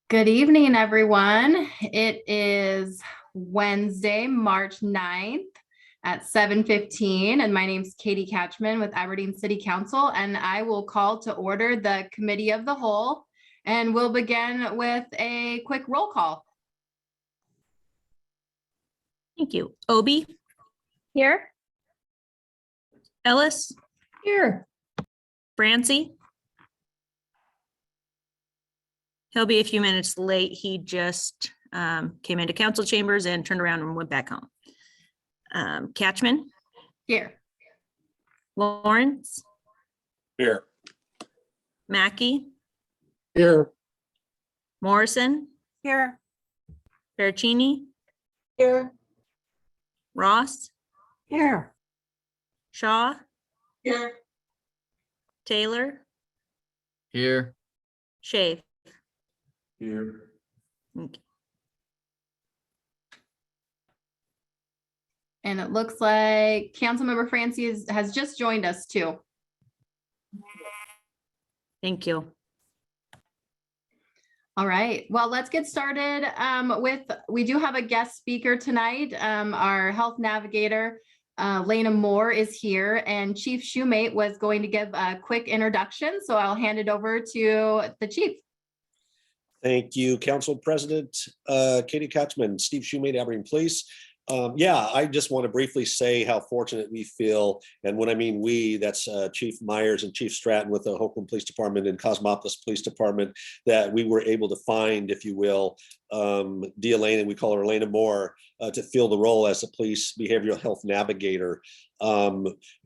Good evening, everyone. It is Wednesday, March 9th at 7:15, and my name is Katie Catchman with Aberdeen City Council, and I will call to order the Committee of the Whole, and we'll begin with a quick roll call. Thank you. Obi? Here. Ellis? Here. Brancy? He'll be a few minutes late. He just came into council chambers and turned around and went back home. Catchman? Here. Lawrence? Here. Mackey? Here. Morrison? Here. Pericini? Here. Ross? Here. Shaw? Here. Taylor? Here. Shave? Here. Okay. And it looks like Councilmember Francie has just joined us too. Thank you. All right, well, let's get started we do have a guest speaker tonight. Our health navigator, Lena Moore, is here, and Chief Shoemate was going to give a quick introduction. So I'll hand it over to the chief. Thank you, Council President Katie Catchman. Steve Shoemate, Aberdeen Police. I just want to briefly say how fortunate we feel, and when I mean we, that's Chief Myers and Chief Stratton with the Hopeland Police Department and Cosmopolis Police Department, that we were able to find, if you will, Elena, we call her Lena Moore, to fill the role as a police behavioral health navigator.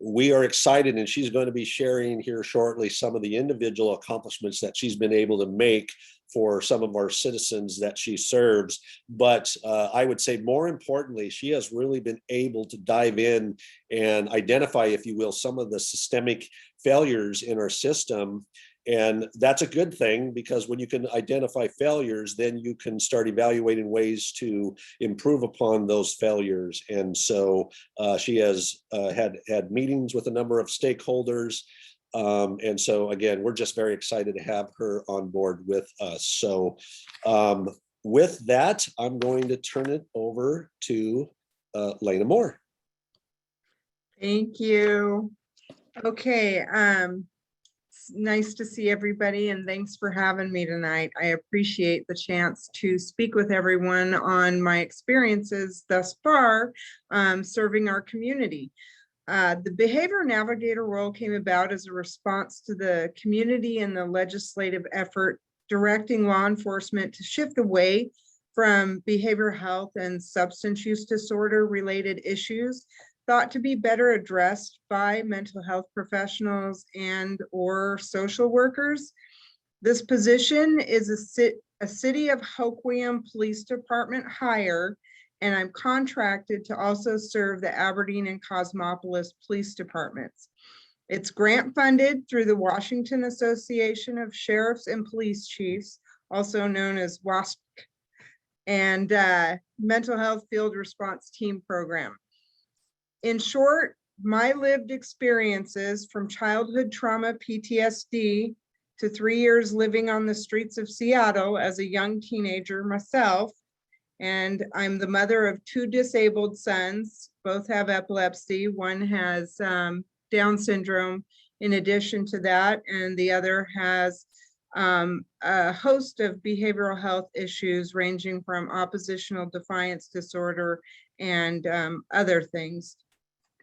We are excited, and she's going to be sharing here shortly some of the individual accomplishments that she's been able to make for some of our citizens that she serves. But I would say more importantly, she has really been able to dive in and identify, if you will, some of the systemic failures in our system. And that's a good thing, because when you can identify failures, then you can start evaluating ways to improve upon those failures. And so she has had meetings with a number of stakeholders. And so again, we're just very excited to have her on board with us. So with that, I'm going to turn it over to Lena Moore. Thank you. Okay, it's nice to see everybody, and thanks for having me tonight. I appreciate the chance to speak with everyone on my experiences thus far serving our community. The Behavior Navigator role came about as a response to the community and the legislative effort directing law enforcement to shift away from behavioral health and substance use disorder related issues thought to be better addressed by mental health professionals and or social workers. This position is a City of Hoquiam Police Department hire, and I'm contracted to also serve the Aberdeen and Cosmopolis Police Departments. It's grant funded through the Washington Association of Sheriffs and Police Chiefs, also known as WASP, and Mental Health Field Response Team Program. In short, my lived experiences from childhood trauma PTSD to 3 years living on the streets of Seattle as a young teenager myself, and I'm the mother of 2 disabled sons. Both have epilepsy. One has Down syndrome in addition to that, and the other has a host of behavioral health issues ranging from oppositional defiance disorder and other things.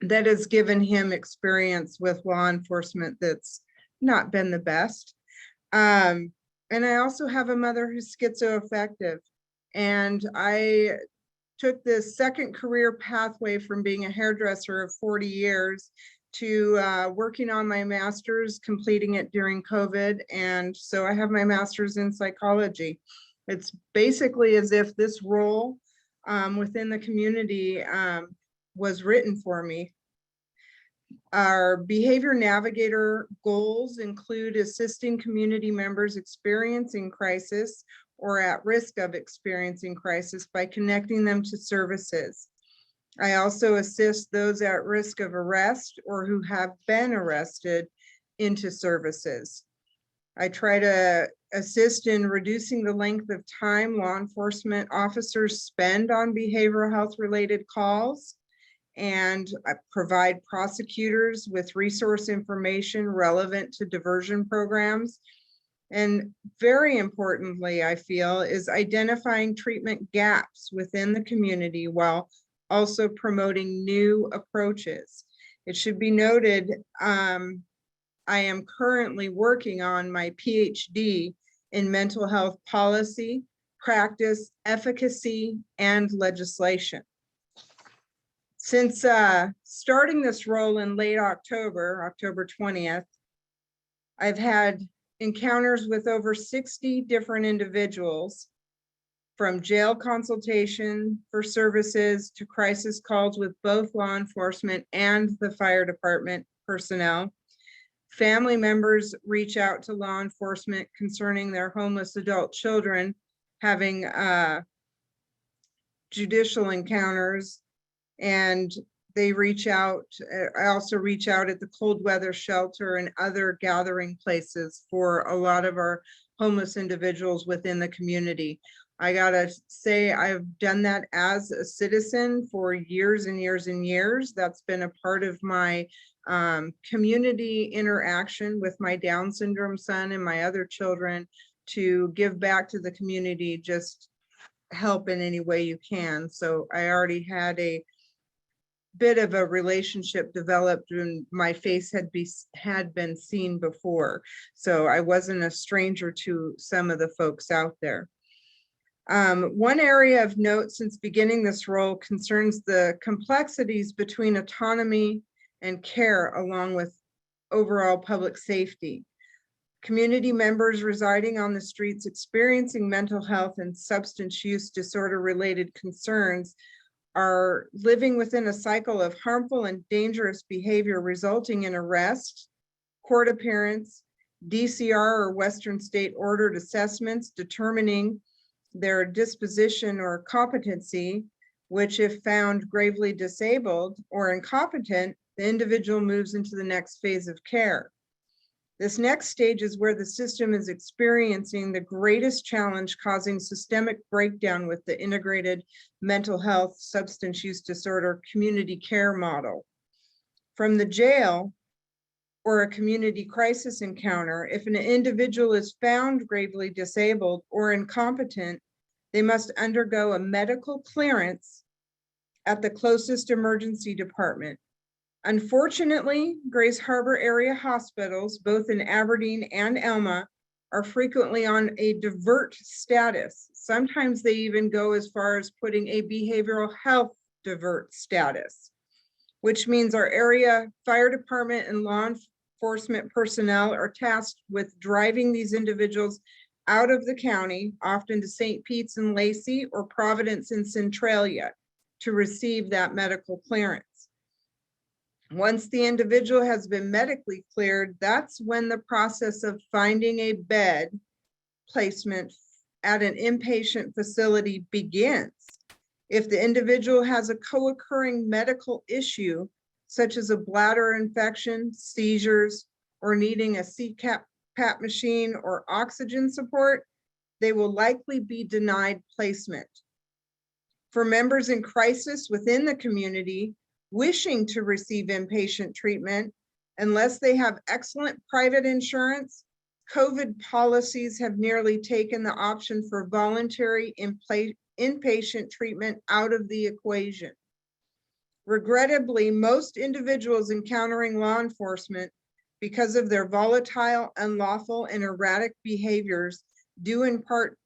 That has given him experience with law enforcement that's not been the best. And I also have a mother who's schizoaffective. And I took this second career pathway from being a hairdresser of 40 years to working on my master's, completing it during COVID. And so I have my master's in psychology. It's basically as if this role within the community was written for me. Our Behavior Navigator goals include assisting community members experiencing crisis or at risk of experiencing crisis by connecting them to services. I also assist those at risk of arrest or who have been arrested into services. I try to assist in reducing the length of time law enforcement officers spend on behavioral health related calls. And I provide prosecutors with resource information relevant to diversion programs. And very importantly, I feel, is identifying treatment gaps within the community while also promoting new approaches. It should be noted, I am currently working on my PhD in mental health policy, practice, efficacy, and legislation. Since starting this role in late October 20th, I've had encounters with over 60 different individuals, from jail consultation for services to crisis calls with both law enforcement and the fire department personnel. Family members reach out to law enforcement concerning their homeless adult children having judicial encounters, and they reach out. I also reach out at the cold weather shelter and other gathering places for a lot of our homeless individuals within the community. I gotta say, I've done that as a citizen for years and years and years. That's been a part of my community interaction with my Down syndrome son and my other children, to give back to the community, just help in any way you can. So I already had a bit of a relationship developed when my face had been seen before. So I wasn't a stranger to some of the folks out there. One area of note since beginning this role concerns the complexities between autonomy and care, along with overall public safety. Community members residing on the streets experiencing mental health and substance use disorder related concerns are living within a cycle of harmful and dangerous behavior, resulting in arrest, court appearance, DCR or Western State ordered assessments determining their disposition or competency, which if found gravely disabled or incompetent, the individual moves into the next phase of care. This next stage is where the system is experiencing the greatest challenge, causing systemic breakdown with the integrated mental health substance use disorder community care model. From the jail or a community crisis encounter, if an individual is found gravely disabled or incompetent, they must undergo a medical clearance at the closest emergency department. Unfortunately, Grays Harbor area hospitals, both in Aberdeen and Elma, are frequently on a divert status. Sometimes they even go as far as putting a behavioral health divert status, which means our area fire department and law enforcement personnel are tasked with driving these individuals out of the county, often to St. Pete's and Lacey or Providence and Centralia, to receive that medical clearance. Once the individual has been medically cleared, that's when the process of finding a bed placement at an inpatient facility begins. If the individual has a co-occurring medical issue, such as a bladder infection, seizures, or needing a CPAP machine or oxygen support, they will likely be denied placement. For members in crisis within the community wishing to receive inpatient treatment, unless they have excellent private insurance, COVID policies have nearly taken the option for voluntary inpatient treatment out of the equation. Regrettably, most individuals encountering law enforcement, because of their volatile, unlawful, and erratic behaviors, due in part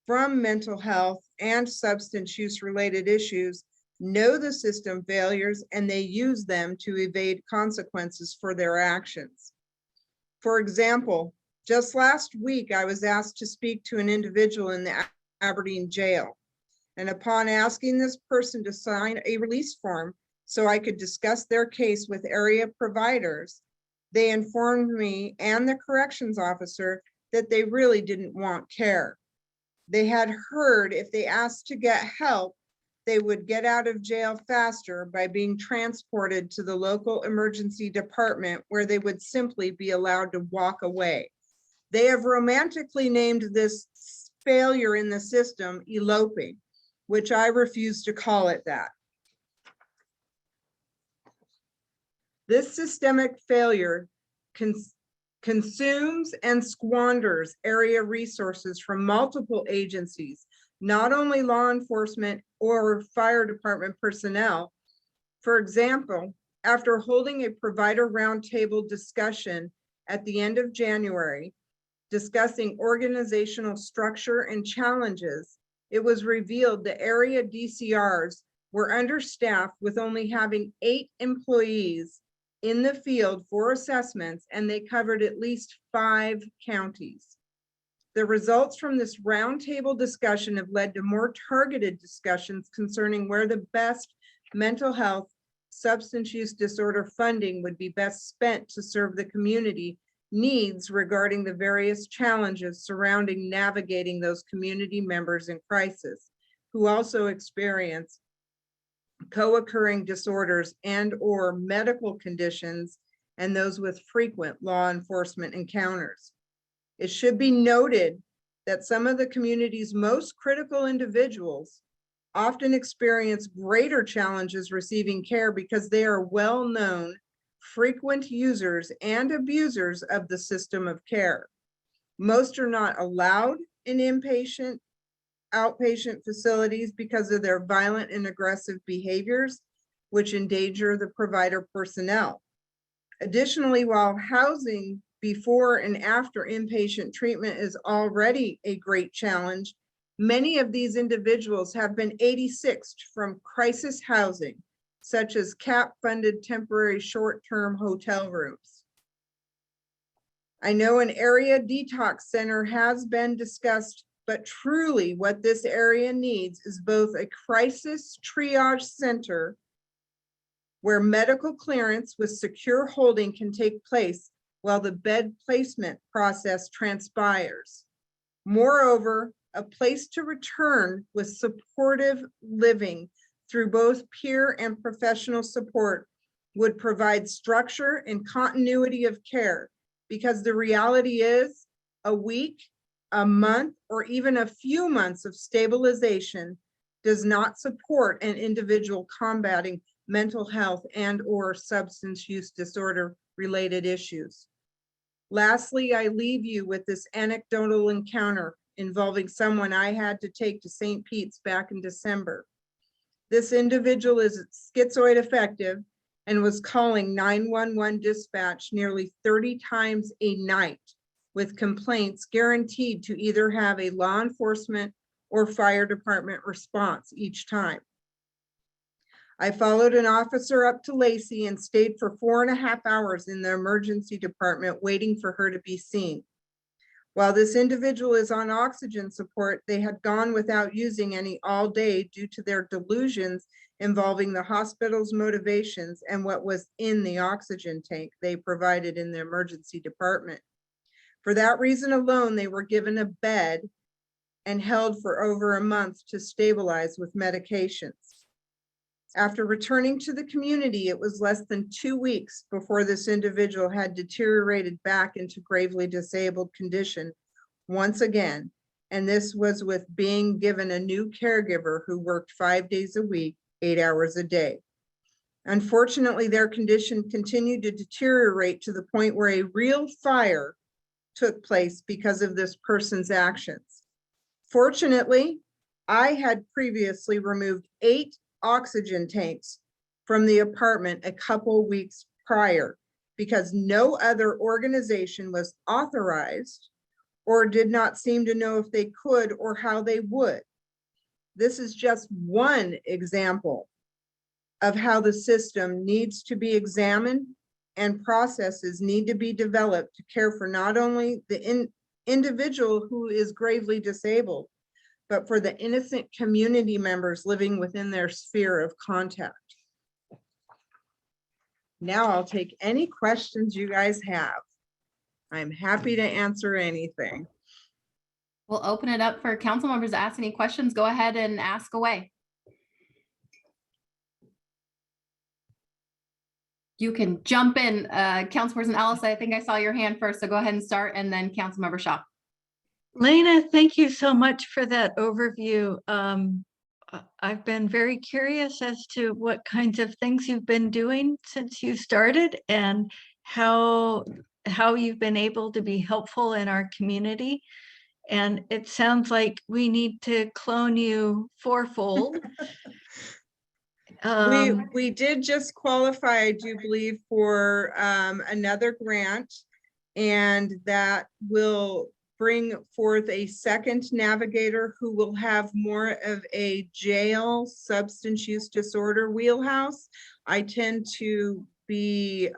from mental health and substance use related issues, know the system failures and they use them to evade consequences for their actions. For example, just last week, I was asked to speak to an individual in the Aberdeen jail. And upon asking this person to sign a release form so I could discuss their case with area providers, they informed me and the corrections officer that they really didn't want care. They had heard if they asked to get help, they would get out of jail faster by being transported to the local emergency department where they would simply be allowed to walk away. They have romantically named this failure in the system eloping, which I refuse to call it that. This systemic failure consumes and squanders area resources from multiple agencies, not only law enforcement or fire department personnel. For example, after holding a provider roundtable discussion at the end of January, discussing organizational structure and challenges, it was revealed the area DCRs were understaffed with only having 8 employees in the field for assessments, and they covered at least 5 counties. The results from this roundtable discussion have led to more targeted discussions concerning where the best mental health, substance use disorder funding would be best spent to serve the community needs regarding the various challenges surrounding navigating those community members in crisis who also experience co-occurring disorders and or medical conditions and those with frequent law enforcement encounters. It should be noted that some of the community's most critical individuals often experience greater challenges receiving care because they are well-known, frequent users and abusers of the system of care. Most are not allowed in inpatient, outpatient facilities because of their violent and aggressive behaviors, which endanger the provider personnel. Additionally, while housing before and after inpatient treatment is already a great challenge, many of these individuals have been 86'd from crisis housing, such as CAP-funded temporary short-term hotel rooms. I know an area detox center has been discussed, but truly what this area needs is both a crisis triage center where medical clearance with secure holding can take place while the bed placement process transpires. Moreover, a place to return with supportive living through both peer and professional support would provide structure and continuity of care, because the reality is a week, a month, or even a few months of stabilization does not support an individual combating mental health and or substance use disorder related issues. Lastly, I leave you with this anecdotal encounter involving someone I had to take to St. Pete's back in December. This individual is schizoid affective and was calling 911 dispatch nearly 30 times a night with complaints guaranteed to either have a law enforcement or fire department response each time. I followed an officer up to Lacey and stayed for 4.5 hours in the emergency department waiting for her to be seen. While this individual is on oxygen support, they had gone without using any all day due to their delusions involving the hospital's motivations and what was in the oxygen tank they provided in the emergency department. For that reason alone, they were given a bed and held for over a month to stabilize with medications. After returning to the community, it was less than 2 weeks before this individual had deteriorated back into gravely disabled condition once again. And this was with being given a new caregiver who worked 5 days a week, 8 hours a day. Unfortunately, their condition continued to deteriorate to the point where a real fire took place because of this person's actions. Fortunately, I had previously removed 8 oxygen tanks from the apartment a couple weeks prior because no other organization was authorized or did not seem to know if they could or how they would. This is just one example of how the system needs to be examined and processes need to be developed to care for not only the individual who is gravely disabled, but for the innocent community members living within their sphere of contact. Now I'll take any questions you guys have. I'm happy to answer anything. We'll open it up for council members to ask any questions. Go ahead and ask away. You can jump in. Councilperson Ellis, I think I saw your hand first, so go ahead and start, and then Councilmember Shaw. Lena, thank you so much for that overview. I've been very curious as to what kinds of things you've been doing since you started and how you've been able to be helpful in our community. And it sounds like we need to clone you fourfold. We did just qualify, I do believe, for another grant, and that will bring forth a second navigator who will have more of a jail substance use disorder wheelhouse. I tend to be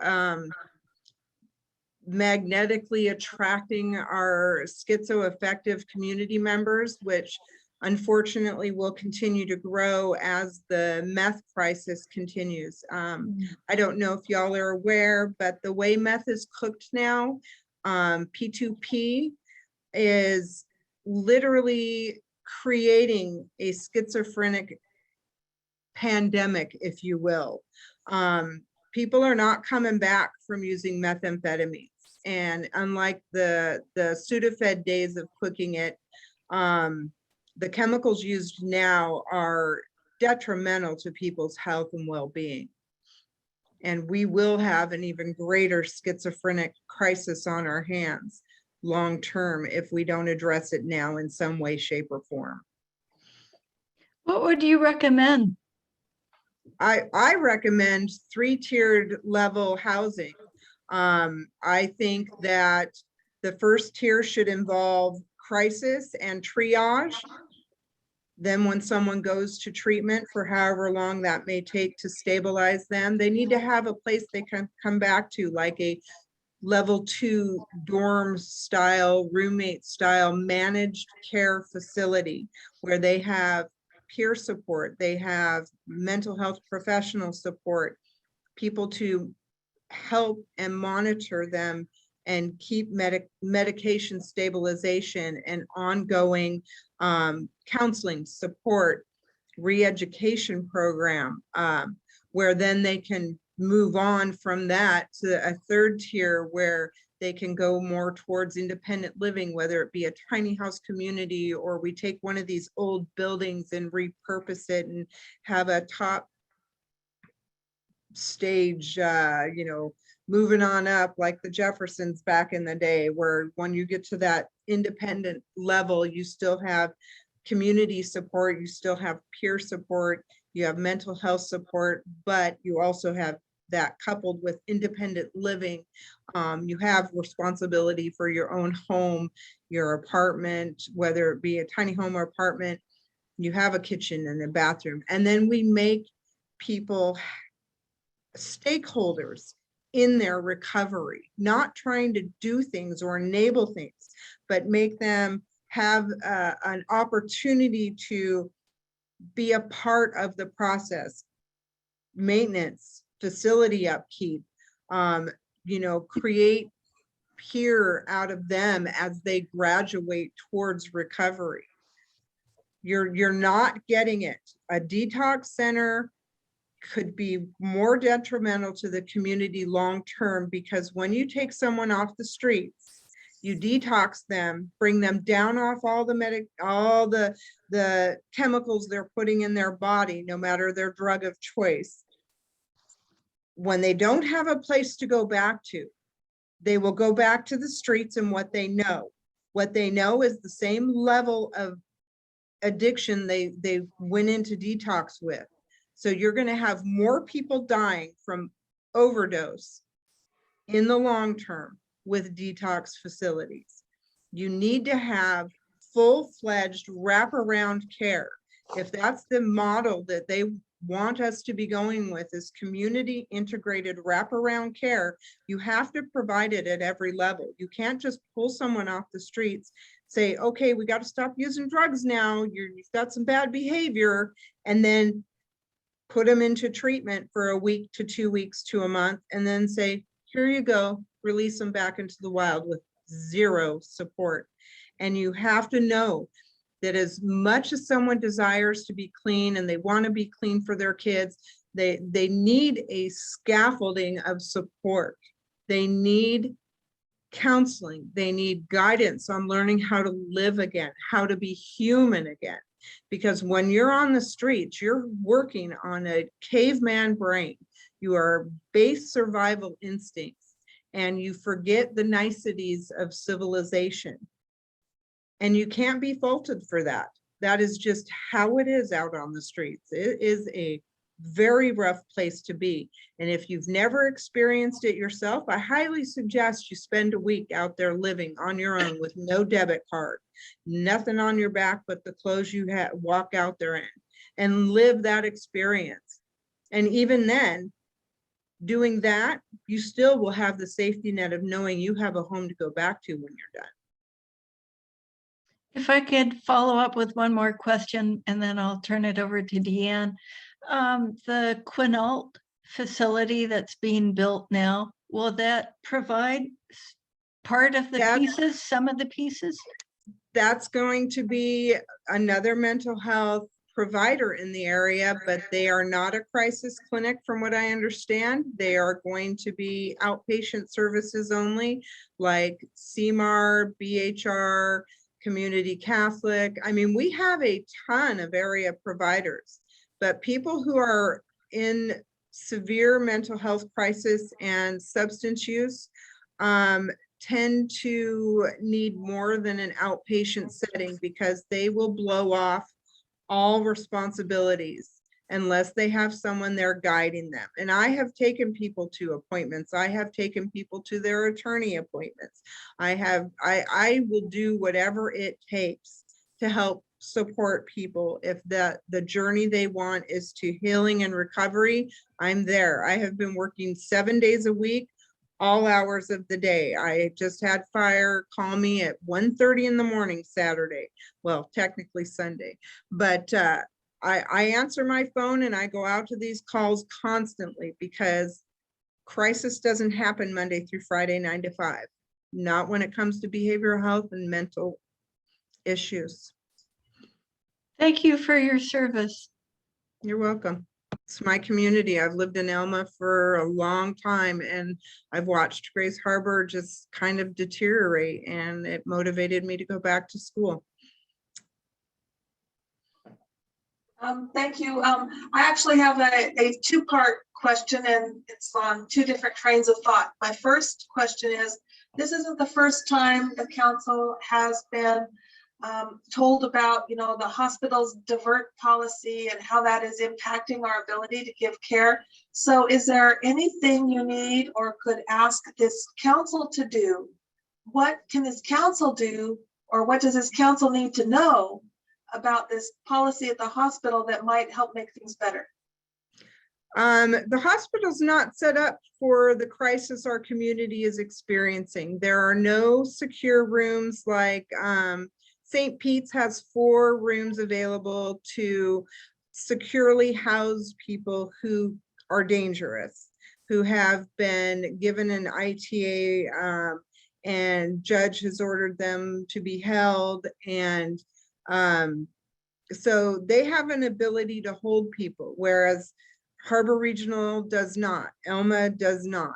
magnetically attracting our schizoaffective community members, which unfortunately will continue to grow as the meth crisis continues. I don't know if y'all are aware, but the way meth is cooked now, P2P is literally creating a schizophrenic pandemic, if you will. People are not coming back from using methamphetamines. And unlike the Sudafed days of cooking it, the chemicals used now are detrimental to people's health and well-being. And we will have an even greater schizophrenic crisis on our hands long-term if we don't address it now in some way, shape, or form. What would you recommend? I recommend 3-tiered level housing. I think that the first tier should involve crisis and triage. Then when someone goes to treatment for however long that may take to stabilize them, they need to have a place they can come back to, like a level 2 dorm style, roommate style managed care facility where they have peer support, they have mental health professional support, people to help and monitor them and keep medication stabilization and ongoing counseling support, re-education program, where then they can move on from that to a 3rd tier where they can go more towards independent living, whether it be a tiny house community or we take one of these old buildings and repurpose it and have a top stage, moving on up like the Jeffersons back in the day, where when you get to that independent level, you still have community support, you still have peer support, you have mental health support, but you also have that coupled with independent living. You have responsibility for your own home, your apartment, whether it be a tiny home or apartment, you have a kitchen and a bathroom. And then we make people stakeholders in their recovery, not trying to do things or enable things, but make them have an opportunity to be a part of the process, maintenance, facility upkeep, create peer out of them as they graduate towards recovery. You're not getting it. A detox center could be more detrimental to the community long-term, because when you take someone off the streets, you detox them, bring them down off all the chemicals they're putting in their body, no matter their drug of choice. When they don't have a place to go back to, they will go back to the streets and what they know. What they know is the same level of addiction they went into detox with. So you're going to have more people dying from overdose in the long term with detox facilities. You need to have full-fledged wraparound care. If that's the model that they want us to be going with, is community integrated wraparound care, you have to provide it at every level. You can't just pull someone off the streets, say, okay, we got to stop using drugs now, you've got some bad behavior, and then put them into treatment for a week to 2 weeks to a month, and then say, here you go, release them back into the wild with zero support. And you have to know that as much as someone desires to be clean and they want to be clean for their kids, They need a scaffolding of support. They need counseling. They need guidance on learning how to live again, how to be human again. Because when you're on the streets, you're working on a caveman brain. You are base survival instincts, and you forget the niceties of civilization. And you can't be faulted for that. That is just how it is out on the streets. It is a very rough place to be. And if you've never experienced it yourself, I highly suggest you spend a week out there living on your own with no debit card, nothing on your back but the clothes you walk out there in, and live that experience. And even then, doing that, you still will have the safety net of knowing you have a home to go back to when you're done. If I could follow up with one more question, and then I'll turn it over to Deanne. The Quinault facility that's being built now, will that provide part of the pieces, some of the pieces? That's going to be another mental health provider in the area, but they are not a crisis clinic from what I understand. They are going to be outpatient services only, like CMAR, BHR, Community Catholic. I mean, we have a ton of area providers, but people who are in severe mental health crisis and substance use tend to need more than an outpatient setting, because they will blow off all responsibilities unless they have someone there guiding them. And I have taken people to appointments. I have taken people to their attorney appointments. I will do whatever it takes to help support people. If the journey they want is to healing and recovery, I'm there. I have been working 7 days a week, all hours of the day. I just had fire call me at 1:30 in the morning Saturday. Well, technically Sunday, but I answer my phone and I go out to these calls constantly, because crisis doesn't happen Monday through Friday, 9 to 5. Not when it comes to behavioral health and mental issues. Thank you for your service. You're welcome. It's my community. I've lived in Elma for a long time, and I've watched Grace Harbor just kind of deteriorate, and it motivated me to go back to school. Thank you. I actually have a two-part question, and it's on two different trains of thought. My first question is, this isn't the first time the council has been told about, the hospital's divert policy and how that is impacting our ability to give care. So is there anything you need or could ask this council to do? What can this council do, or what does this council need to know about this policy at the hospital that might help make things better? The hospital's not set up for the crisis our community is experiencing. There are no secure rooms like St. Pete's has 4 rooms available to securely house people who are dangerous, who have been given an ITA and judge has ordered them to be held. And so they have an ability to hold people, whereas Harbor Regional does not, Elma does not.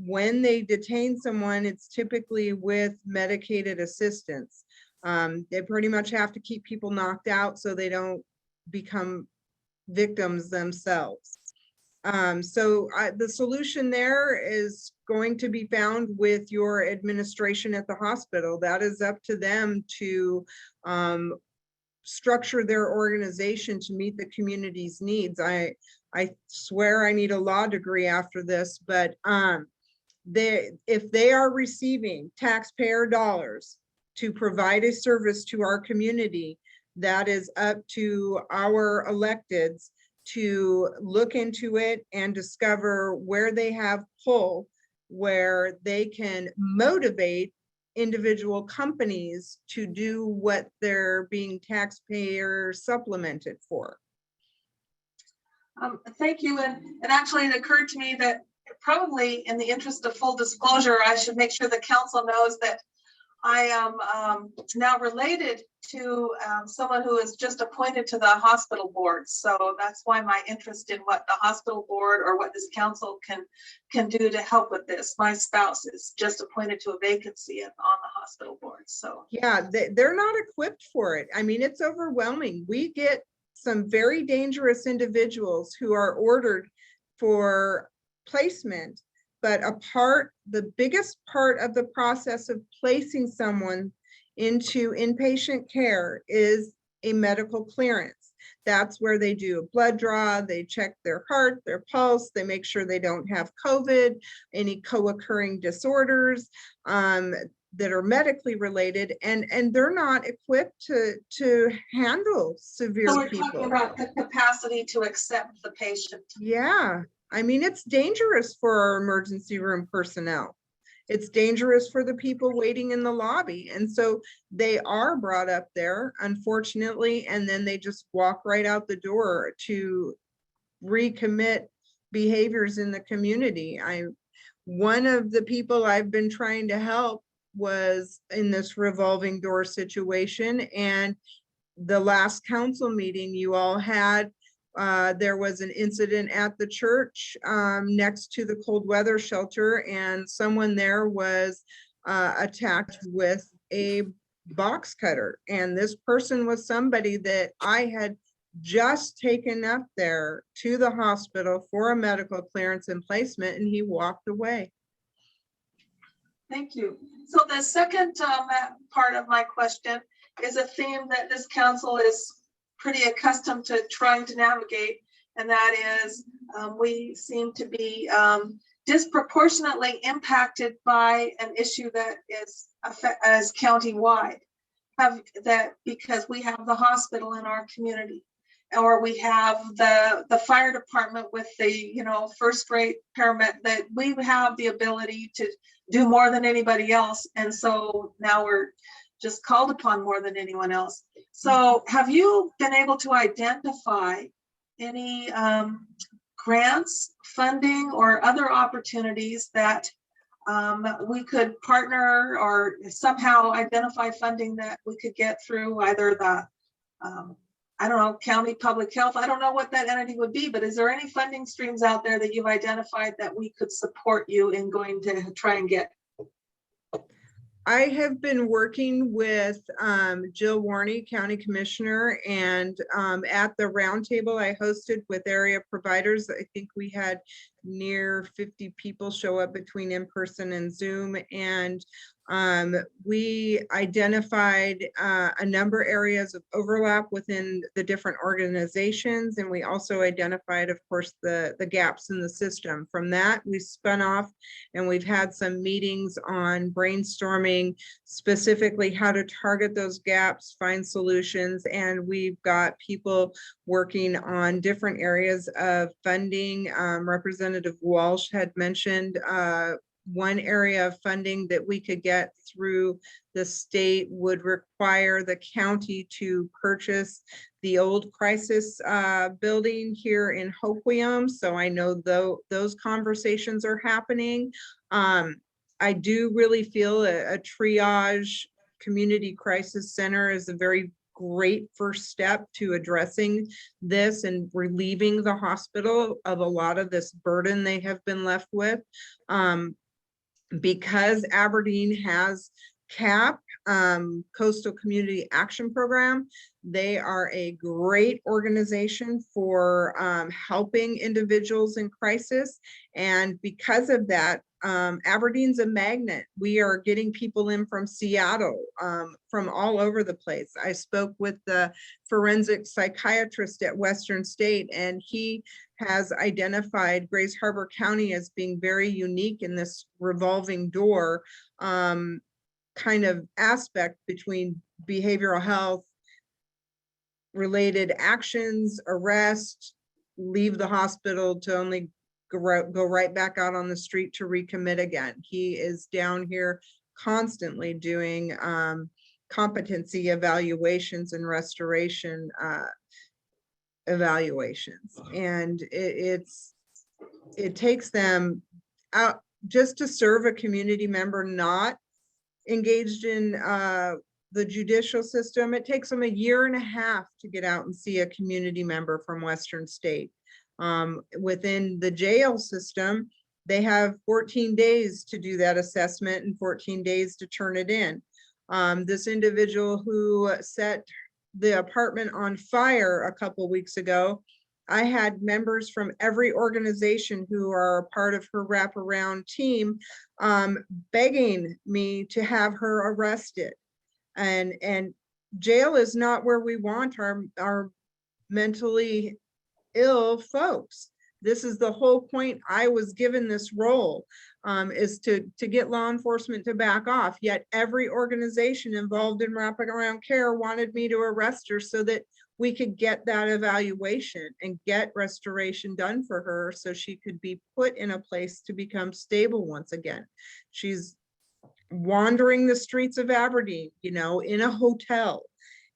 When they detain someone, it's typically with medicated assistance. They pretty much have to keep people knocked out so they don't become victims themselves. So the solution there is going to be found with your administration at the hospital. That is up to them to structure their organization to meet the community's needs. I swear I need a law degree after this, but if they are receiving taxpayer dollars to provide a service to our community, that is up to our electeds to look into it and discover where they have pull, where they can motivate individual companies to do what they're being taxpayer supplemented for. Thank you. And actually it occurred to me that probably in the interest of full disclosure, I should make sure the council knows that I am now related to someone who is just appointed to the hospital board. So that's why my interest in what the hospital board or what this council can do to help with this. My spouse is just appointed to a vacancy on the hospital board. So Yeah, they're not equipped for it. I mean, it's overwhelming. We get some very dangerous individuals who are ordered for placement, but the biggest part of the process of placing someone into inpatient care is a medical clearance. That's where they do a blood draw, they check their heart, their pulse, they make sure they don't have COVID, any co-occurring disorders that are medically related, and they're not equipped to handle severe we're talking people. about the capacity to accept the patient. Yeah, I mean, it's dangerous for our emergency room personnel. It's dangerous for the people waiting in the lobby. And so they are brought up there, unfortunately, and then they just walk right out the door to recommit behaviors in the community. One of the people I've been trying to help was in this revolving door situation, and the last council meeting you all had, there was an incident at the church next to the cold weather shelter, and someone there was attacked with a box cutter. And this person was somebody that I had just taken up there to the hospital for a medical clearance and placement, and he walked away. Thank you. So the second part of my question is a theme that this council is pretty accustomed to trying to navigate, and that is we seem to be disproportionately impacted by an issue that is county-wide. Because we have the hospital in our community, or we have the fire department with the first-rate paramedic, that we have the ability to do more than anybody else, and so now we're just called upon more than anyone else. So have you been able to identify any grants, funding, or other opportunities that we could partner or somehow identify funding that we could get through either the I don't know, county public health? I don't know what that entity would be, but is there any funding streams out there that you've identified that we could support you in going to try and get? I have been working with Jill Warney, County Commissioner, and at the roundtable I hosted with area providers, I think we had near 50 people show up between in-person and Zoom, and we identified a number areas of overlap within the different organizations, and we also identified, of course, the gaps in the system. From that, we spun off, and we've had some meetings on brainstorming specifically how to target those gaps, find solutions, and we've got people working on different areas of funding. Representative Walsh had mentioned one area of funding that we could get through the state would require the county to purchase the old crisis building here in Hoquiam. So I know those conversations are happening. I do really feel a triage community crisis center is a very great first step to addressing this and relieving the hospital of a lot of this burden they have been left with. Because Aberdeen has CAP, Coastal Community Action Program, they are a great organization for helping individuals in crisis. And because of that, Aberdeen's a magnet. We are getting people in from Seattle, from all over the place. I spoke with the forensic psychiatrist at Western State, and he has identified Grays Harbor County as being very unique in this revolving door kind of aspect between behavioral health related actions, arrest, leave the hospital to only go right back out on the street to recommit again. He is down here constantly doing competency evaluations and restoration evaluations. And it takes them out just to serve a community member, not engaged in the judicial system, it takes them a year and a half to get out and see a community member from Western State. Within the jail system, they have 14 days to do that assessment and 14 days to turn it in. This individual who set the apartment on fire a couple weeks ago, I had members from every organization who are a part of her wraparound team begging me to have her arrested. And jail is not where we want our mentally ill folks. This is the whole point. I was given this role, is to get law enforcement to back off. Yet every organization involved in wraparound care wanted me to arrest her so that we could get that evaluation and get restoration done for her so she could be put in a place to become stable once again. She's wandering the streets of Aberdeen, you know, in a hotel.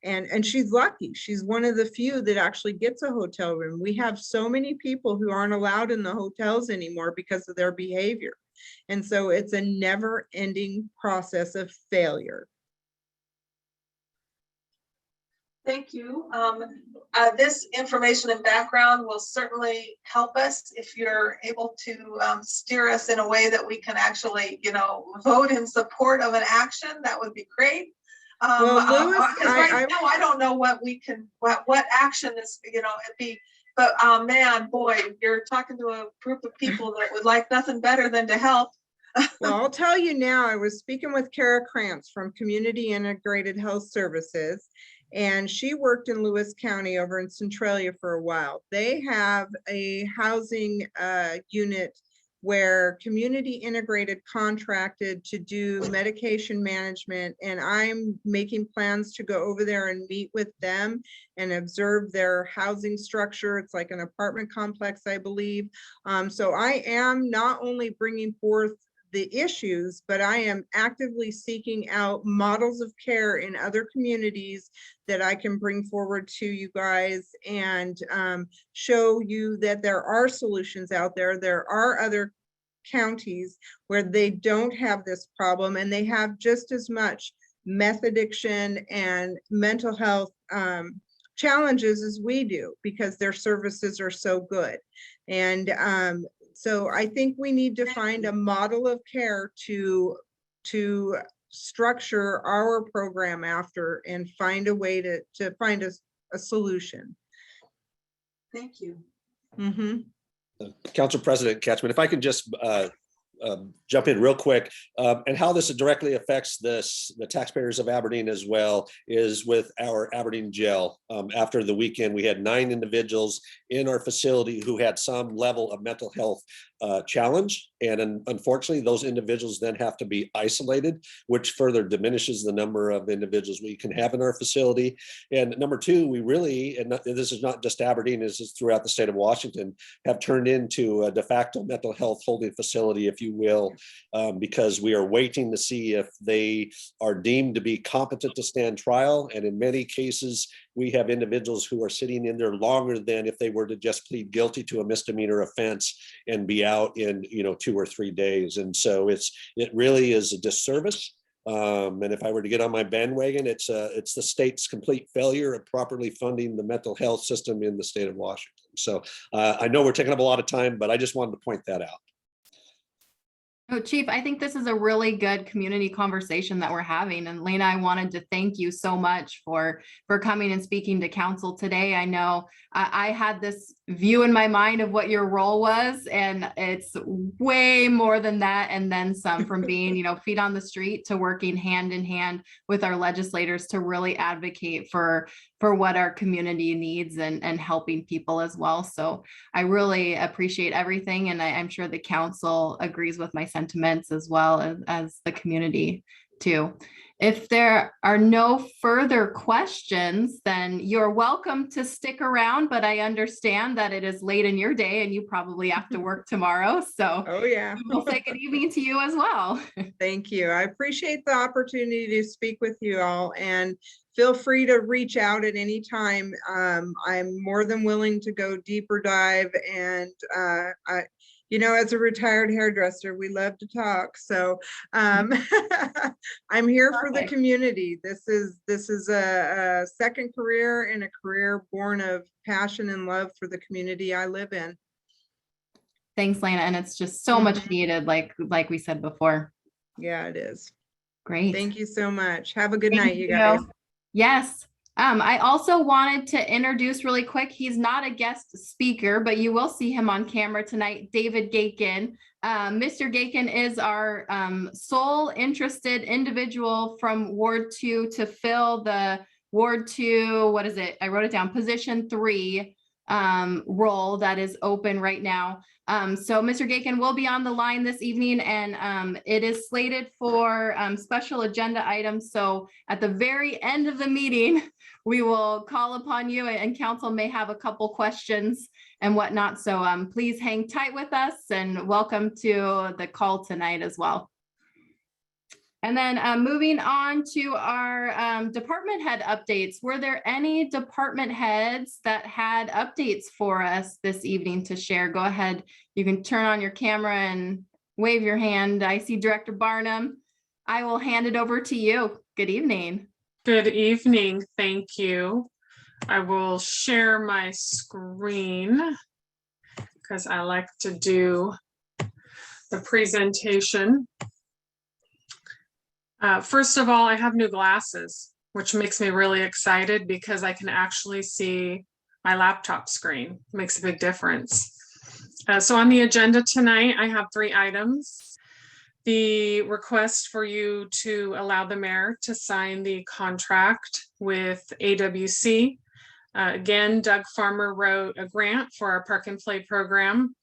And she's lucky. She's one of the few that actually gets a hotel room. We have so many people who aren't allowed in the hotels anymore because of their behavior. And so it's a never-ending process of failure. Thank you. This information and background will certainly help us if you're able to steer us in a way that we can actually, you know, vote in support of an action. That would be great. Well, Louis, right now, I don't know what we can, what action is, you know, it'd be, but man, boy, you're talking to a group of people that would like nothing better than to help. Well, I'll tell you now, I was speaking with Kara Krantz from Community Integrated Health Services, and she worked in Lewis County over in Centralia for a while. They have a housing unit where Community Integrated contracted to do medication management, and I'm making plans to go over there and meet with them and observe their housing structure. It's like an apartment complex, I believe. So I am not only bringing forth the issues, but I am actively seeking out models of care in other communities that I can bring forward to you guys and show you that there are solutions out there. There are other counties where they don't have this problem and they have just as much meth addiction and mental health challenges as we do because their services are so good. And so I think we need to find a model of care to structure our program after and find a way to find a solution. Thank you. Mm-hmm. Council President Catchman, if I can just jump in real quick, and how this directly affects the taxpayers of Aberdeen as well is with our Aberdeen jail. After the weekend, we had 9 individuals in our facility who had some level of mental health challenge. And unfortunately, those individuals then have to be isolated, which further diminishes the number of individuals we can have in our facility. And number 2, we really, and this is not just Aberdeen, this is throughout the state of Washington, have turned into a de facto mental health holding facility, if you will, because we are waiting to see if they are deemed to be competent to stand trial. And in many cases, we have individuals who are sitting in there longer than if they were to just plead guilty to a misdemeanor offense and be out in 2 or 3 days. And so it really is a disservice. And if I were to get on my bandwagon, it's the state's complete failure of properly funding the mental health system in the state of Washington. So I know we're taking up a lot of time, but I just wanted to point that out. Oh, Chief, I think this is a really good community conversation that we're having. And Lena, I wanted to thank you so much for coming and speaking to council today. I know I had this view in my mind of what your role was, and it's way more than that. And then some, from being, feet on the street to working hand in hand with our legislators to really advocate for what our community needs and helping people as well. So I really appreciate everything. And I'm sure the council agrees with my sentiments as well as the community too. If there are no further questions, then you're welcome to stick around, but I understand that it is late in your day and you probably have to work tomorrow. So Oh, yeah. we'll say good evening to you as well. Thank you. I appreciate the opportunity to speak with you all, and feel free to reach out at any time. I'm more than willing to go deeper dive, and You know, as a retired hairdresser, we love to talk, so I'm here for the Perfect. community. This is a second career and a career born of passion and love for the community I live in. Thanks, Lana. And it's just so much Mhm. needed, like we said before. Yeah, it is. Great. Thank you so much. Have a good Thank night, you guys. Yes. I also wanted to introduce really quick, he's not a guest speaker, but you will see him on camera tonight, David Gakin. Mr. Gakin is our sole interested individual from Ward 2 to fill the Ward 2, what is it? I wrote it down, position 3 role that is open right now. So Mr. Gakin will be on the line this evening, and it is slated for special agenda items. So at the very end of the meeting, we will call upon you, and council may have a couple questions and whatnot. So please hang tight with us, and welcome to the call tonight as well. And then moving on to our department head updates. Were there any department heads that had updates for us this evening to share? Go ahead. You can turn on your camera and wave your hand. I see Director Barnum. I will hand it over to you. Good evening. Good evening, thank you. I will share my screen because I like to do the presentation. First of all, I have new glasses, which makes me really excited because I can actually see my laptop screen. Makes a big difference. So on the agenda tonight, I have 3 items. The request for you to allow the mayor to sign the contract with AWC. Again, Doug Farmer wrote a grant for our Park and Play program.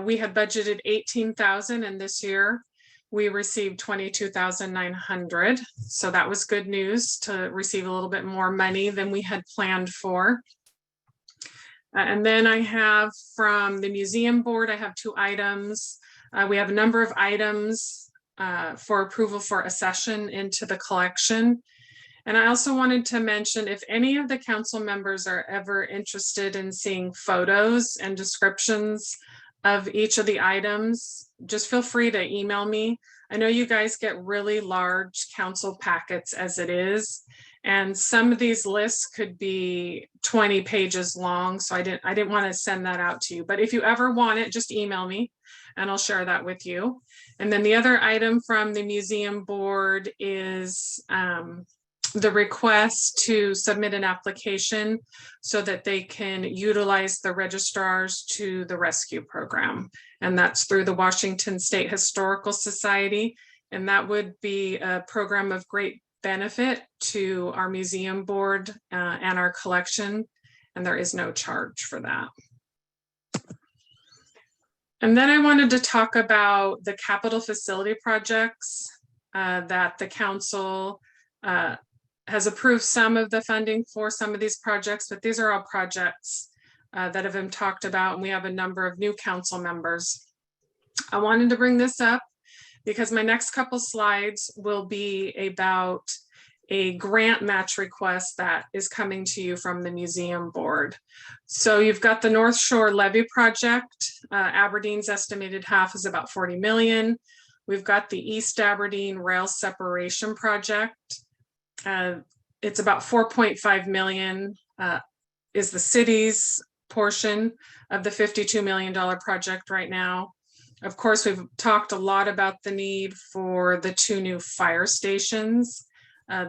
We had budgeted $18,000, and this year we received $22,900. So that was good news to receive a little bit more money than we had planned for. And then I have from the museum board, I have 2 items. We have a number of items for approval for accession into the collection. And I also wanted to mention, if any of the council members are ever interested in seeing photos and descriptions of each of the items, just feel free to email me. I know you guys get really large council packets as it is, and some of these lists could be 20 pages long, so I didn't want to send that out to you. But if you ever want it, just email me and I'll share that with you. And then the other item from the museum board is the request to submit an application so that they can utilize the registrars to the rescue program. And that's through the Washington State Historical Society. And that would be a program of great benefit to our museum board and our collection. And there is no charge for that. And then I wanted to talk about the capital facility projects that the council has approved some of the funding for some of these projects, but these are all projects that have been talked about, and we have a number of new council members. I wanted to bring this up because my next couple slides will be about a grant match request that is coming to you from the museum board. So you've got the North Shore Levee project. Aberdeen's estimated half is about 40 million. We've got the East Aberdeen Rail Separation Project. It's about 4.5 million is the city's portion of the $52 million project right now. Of course, we've talked a lot about the need for the 2 new fire stations.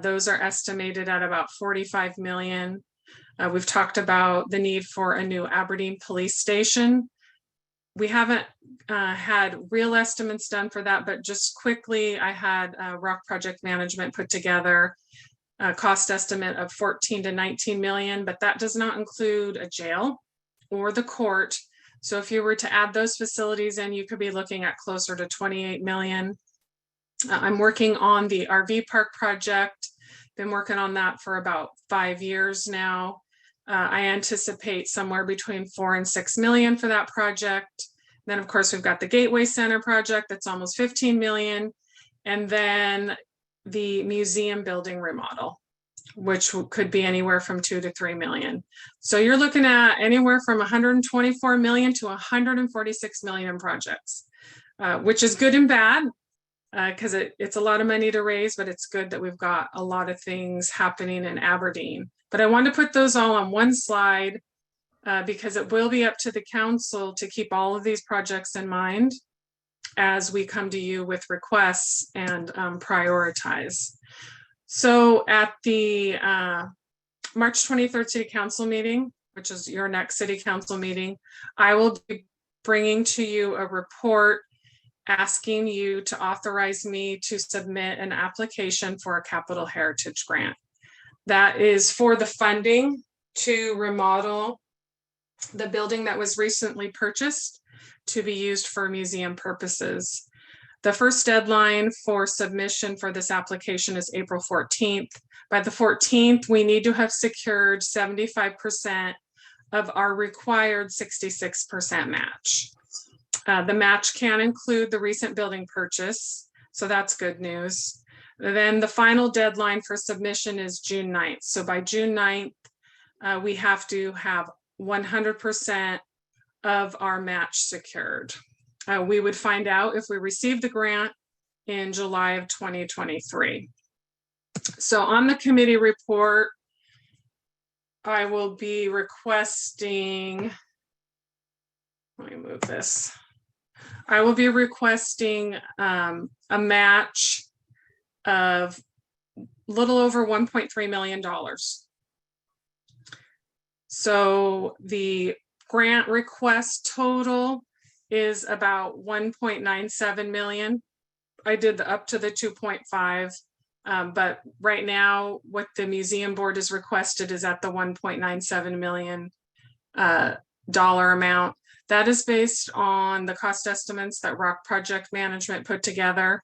Those are estimated at about 45 million. We've talked about the need for a new Aberdeen police station. We haven't had real estimates done for that, but just quickly, I had Rock Project Management put together a cost estimate of 14 to 19 million, but that does not include a jail or the court. So if you were to add those facilities in, you could be looking at closer to 28 million. I'm working on the RV park project. Been working on that for about 5 years now. I anticipate somewhere between 4 and 6 million for that project. Then of course, we've got the Gateway Center project that's almost 15 million. And then the museum building remodel. which could be anywhere from 2 to 3 million. So you're looking at anywhere from 124 million to 146 million in projects, which is good and bad, because it's a lot of money to raise, but it's good that we've got a lot of things happening in Aberdeen. But I want to put those all on one slide because it will be up to the council to keep all of these projects in mind as we come to you with requests and prioritize. So at the March 23rd City Council meeting, which is your next City Council meeting, I will be bringing to you a report asking you to authorize me to submit an application for a Capital Heritage Grant. That is for the funding to remodel the building that was recently purchased to be used for museum purposes. The first deadline for submission for this application is April 14th. By the 14th, we need to have secured 75% of our required 66% match. The match can include the recent building purchase, so that's good news. Then the final deadline for submission is June 9th. So by June 9th, we have to have 100% of our match secured. We would find out if we received the grant in July of 2023. So on the committee report, I will be requesting, let me move this. I will be requesting a match of a little over $1.3 million. So the grant request total is about 1.97 million. I did the up to the 2.5, but right now what the museum board has requested is at the 1.97 million dollar amount. That is based on the cost estimates that Rock Project Management put together.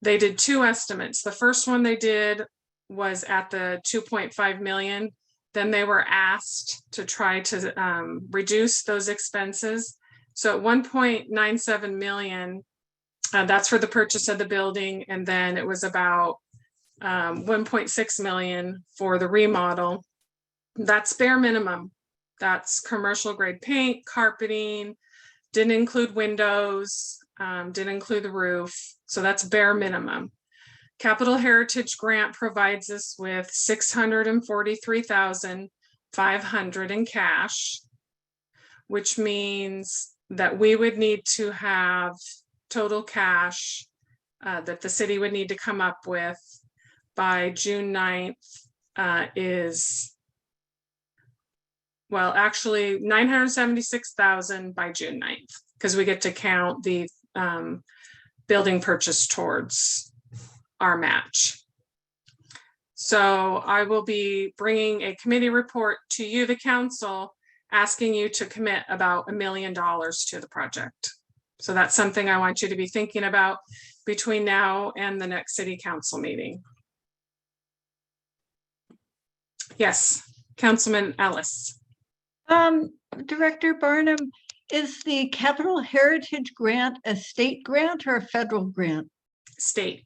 They did two estimates. The first one they did was at the 2.5 million. Then they were asked to try to reduce those expenses. So at 1.97 million, that's for the purchase of the building. And then it was about 1.6 million for the remodel. That's bare minimum. That's commercial grade paint, carpeting, didn't include windows, didn't include the roof. So that's bare minimum. Capital Heritage Grant provides us with $643,500 in cash, which means that we would need to have total cash that the city would need to come up with by June 9th is, well, actually 976,000 by June 9th, because we get to count the building purchase towards our match. So I will be bringing a committee report to you, the council, asking you to commit about $1 million to the project. So that's something I want you to be thinking about between now and the next city council meeting. Yes, Councilman Ellis. Director Barnum, is the Capital Heritage Grant a state grant or a federal grant? State.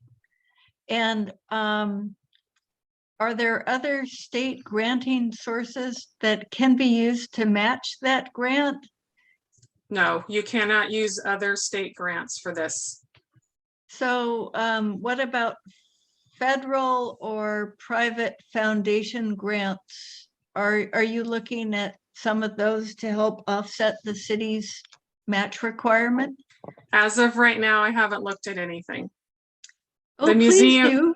And are there other state granting sources that can be used to match that grant? No, you cannot use other state grants for this. So what about federal or private foundation grants? Are you looking at some of those to help offset the city's match requirement? As of right now, I haven't looked at anything. Oh, The please museum- do.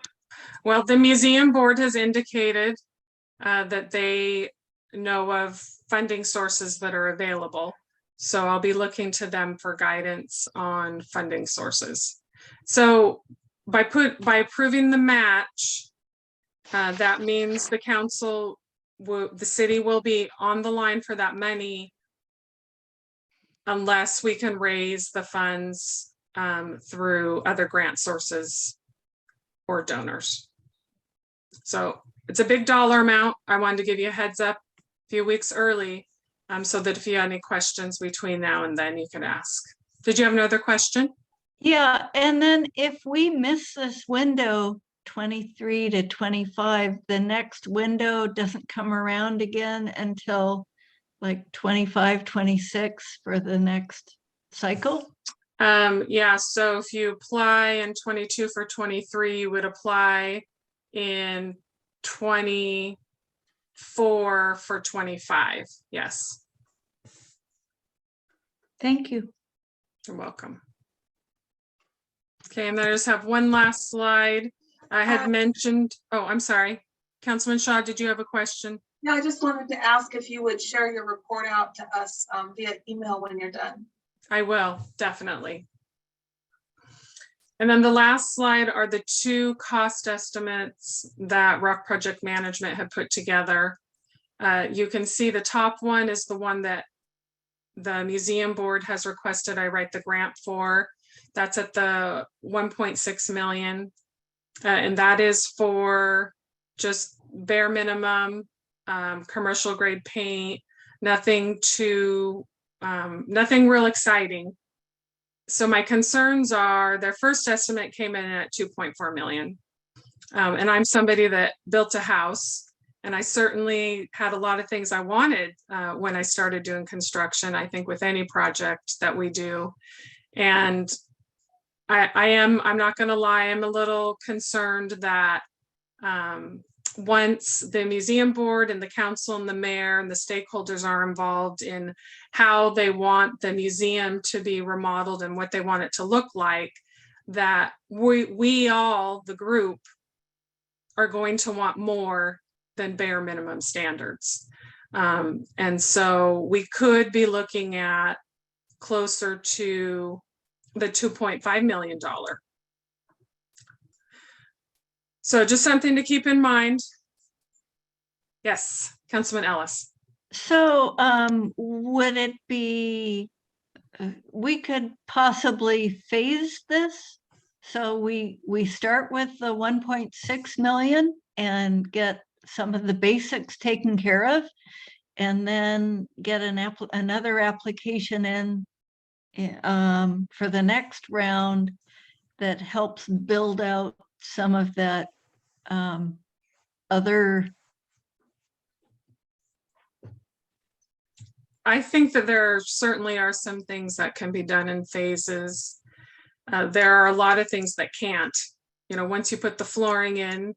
Well, the museum board has indicated that they know of funding sources that are available. So I'll be looking to them for guidance on funding sources. So by approving the match, that means the council, the city will be on the line for that money unless we can raise the funds through other grant sources or donors. So it's a big dollar amount. I wanted to give you a heads up a few weeks early so that if you had any questions between now and then, you could ask. Did you have another question? Yeah, and then if we miss this window, 23 to 25, the next window doesn't come around again until like 25, 26 for the next cycle? Yeah, so if you apply in 22 for 23, you would apply in 24 for 25. Yes, Thank you. you're welcome. Okay, and then I just have one last slide. I had mentioned, oh, I'm sorry. Councilman Shaw, did you have a question? Yeah, I just wanted to ask if you would share your report out to us via email when you're done. I will, definitely. And then the last slide are the two cost estimates that Rock Project Management had put together. You can see the top one is the one that the museum board has requested I write the grant for. That's at the 1.6 million. And that is for just bare minimum, commercial grade paint, nothing real exciting. So my concerns are their first estimate came in at 2.4 million. And I'm somebody that built a house, and I certainly had a lot of things I wanted when I started doing construction, I think with any project that we do. And I'm not gonna lie, I'm a little concerned that once the museum board and the council and the mayor and the stakeholders are involved in how they want the museum to be remodeled and what they want it to look like, that we all, the group, are going to want more than bare minimum standards. And so we could be looking at closer to the $2.5 million. So just something to keep in mind. Yes, Councilman Ellis. So would it be, we could possibly phase this? So we start with the 1.6 million and get some of the basics taken care of, and then get another application in for the next round that helps build out some of that other. I think that there certainly are some things that can be done in phases. There are a lot of things that can't. You know, once you put the flooring in,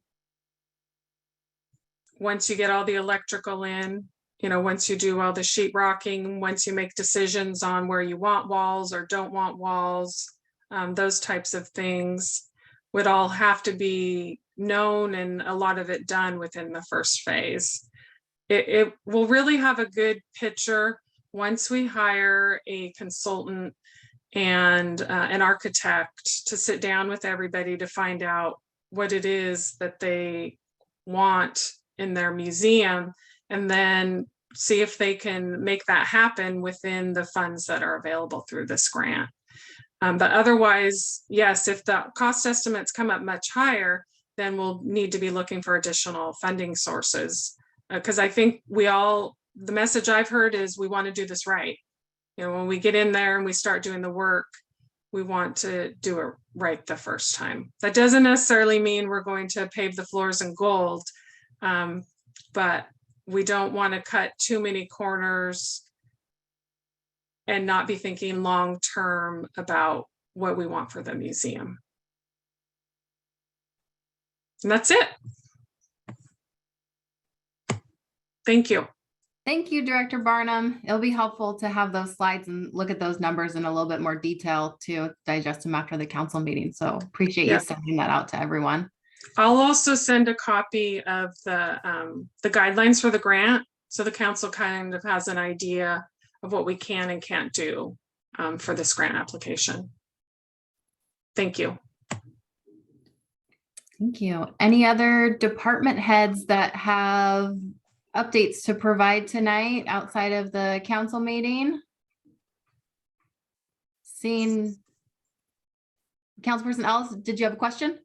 once you get all the electrical in, you know, once you do all the sheetrocking, once you make decisions on where you want walls or don't want walls, those types of things would all have to be known, and a lot of it done within the first phase. It will really have a good picture once we hire a consultant and an architect to sit down with everybody to find out what it is that they want in their museum, and then see if they can make that happen within the funds that are available through this grant. But otherwise, yes, if the cost estimates come up much higher, then we'll need to be looking for additional funding sources. Because I think the message I've heard is we want to do this right. You know, when we get in there and we start doing the work, we want to do it right the first time. That doesn't necessarily mean we're going to pave the floors in gold, but we don't want to cut too many corners and not be thinking long-term about what we want for the museum. And that's it. Thank you. Thank you, Director Barnum. It'll be helpful to have those slides and look at those numbers in a little bit more detail to digest them after the council meeting. So appreciate you sending that out to everyone. I'll also send a copy of the guidelines for the grant, so the council kind of has an idea of what we can and can't do for this grant application. Thank you. Thank you. Any other department heads that have updates to provide tonight outside of the council meeting? Seeing Councilperson Ellis, did you have a question?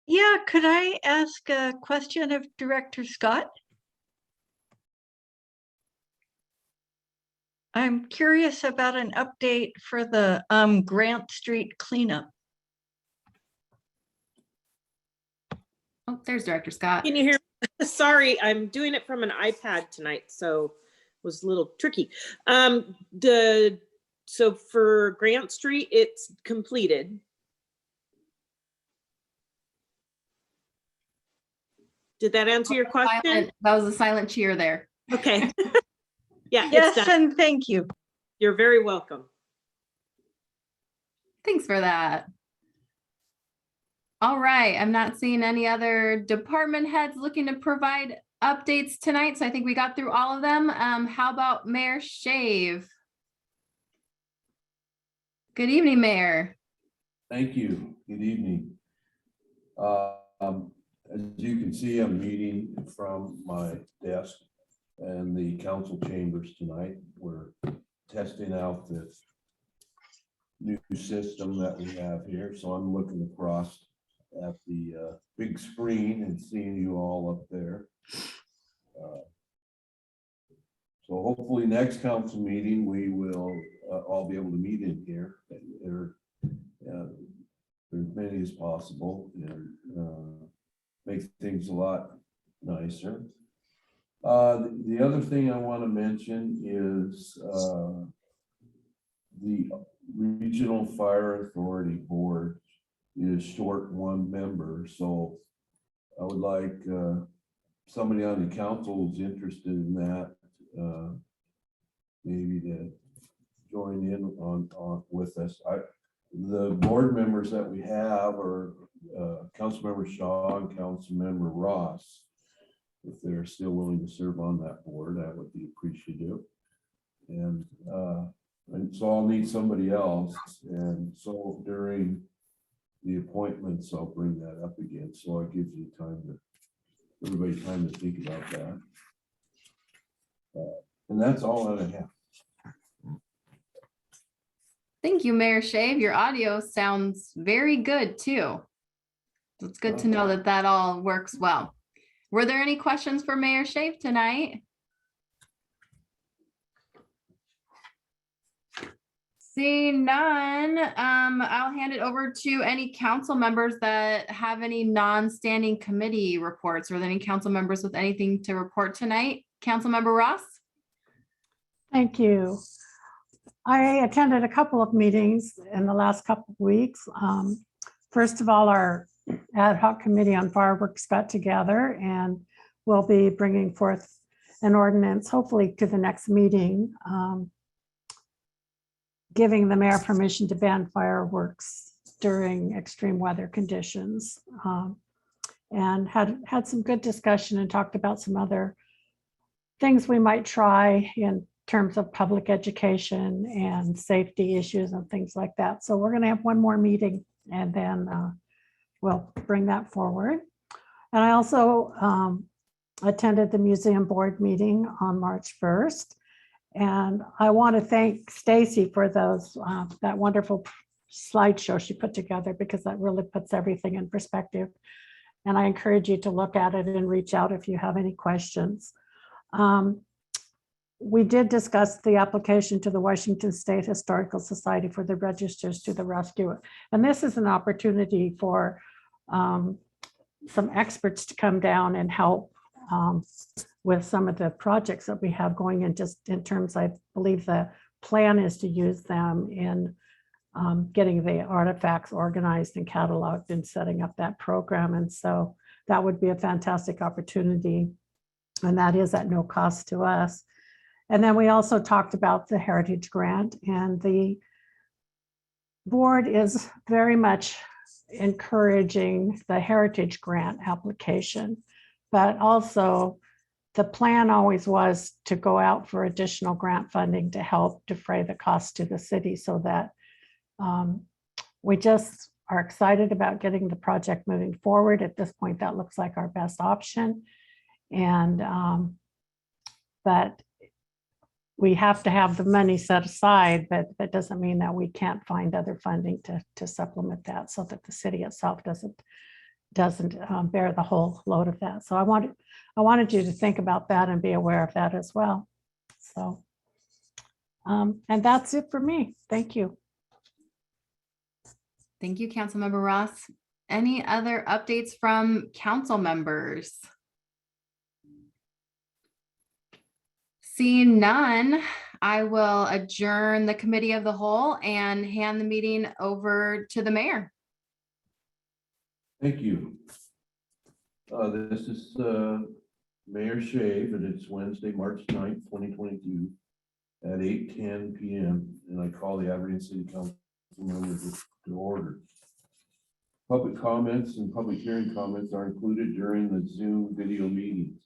Yeah, could I ask a question of Director Scott? I'm curious about an update for the Grant Street cleanup. Oh, there's Director Scott. Can you hear? Sorry, I'm doing it from an iPad tonight, so it was a little tricky. So for Grant Street, it's completed. Did that answer your question? That was a silent cheer there. Okay. Yeah, it's Yes, done. and thank you. You're very welcome. Thanks for that. All right, I'm not seeing any other department heads looking to provide updates tonight, so I think we got through all of them. How about Mayor Shave? Good evening, Mayor. Thank you. Good evening. As you can see, I'm meeting from my desk and the council chambers tonight. We're testing out this new system that we have here. So I'm looking across at the big screen and seeing you all up there. So hopefully next council meeting, we will all be able to meet in here. As many as possible and make things a lot nicer. The other thing I want to mention is the Regional Fire Authority Board is short one member. So I would like somebody on the council who's interested in that maybe to join in on with us. The board members that we have are Councilmember Shaw and Councilmember Ross. If they're still willing to serve on that board, I would be appreciative. And so I'll need somebody else. And so during the appointments, I'll bring that up again. So it gives you everybody time to think about that. And that's all that I have. Thank you, Mayor Shave. Your audio sounds very good too. So it's good to know that that all works well. Were there any questions for Mayor Shave tonight? Seeing none, I'll hand it over to any council members that have any non-standing committee reports. Or any council members with anything to report tonight? Councilmember Ross? Thank you. I attended a couple of meetings in the last couple of weeks. First of all, our ad hoc committee on fireworks got together and we'll be bringing forth an ordinance, hopefully to the next meeting, giving the mayor permission to ban fireworks during extreme weather conditions. And had some good discussion and talked about some other things we might try in terms of public education and safety issues and things like that. So we're going to have one more meeting and then we'll bring that forward. And I also attended the museum board meeting on March 1st. And I want to thank Stacy for those that wonderful slideshow she put together, because that really puts everything in perspective. And I encourage you to look at it and reach out if you have any questions. We did discuss the application to the Washington State Historical Society for the Registers to the Rescue. And this is an opportunity for some experts to come down and help with some of the projects that we have going in, just in terms, I believe the plan is to use them in getting the artifacts organized and cataloged and setting up that program. And so that would be a fantastic opportunity. And that is at no cost to us. And then we also talked about the Heritage Grant, and the board is very much encouraging the Heritage Grant application, but also the plan always was to go out for additional grant funding to help defray the cost to the city, so that we just are excited about getting the project moving forward. At this point, that looks like our best option. And but we have to have the money set aside, but that doesn't mean that we can't find other funding to supplement that, so that the city itself doesn't bear the whole load of that. So I wanted you to think about that and be aware of that as well. So, and that's it for me. Thank you. Thank you, Councilmember Ross. Any other updates from council members? Seeing none, I will adjourn the committee of the whole and hand the meeting over to the mayor. Thank you. This is Mayor Shave, and it's Wednesday, March 9th, 2022 at 8:10 PM. And I call the Aberdeen City Council members to order. Public comments and public hearing comments are included during the Zoom video meetings.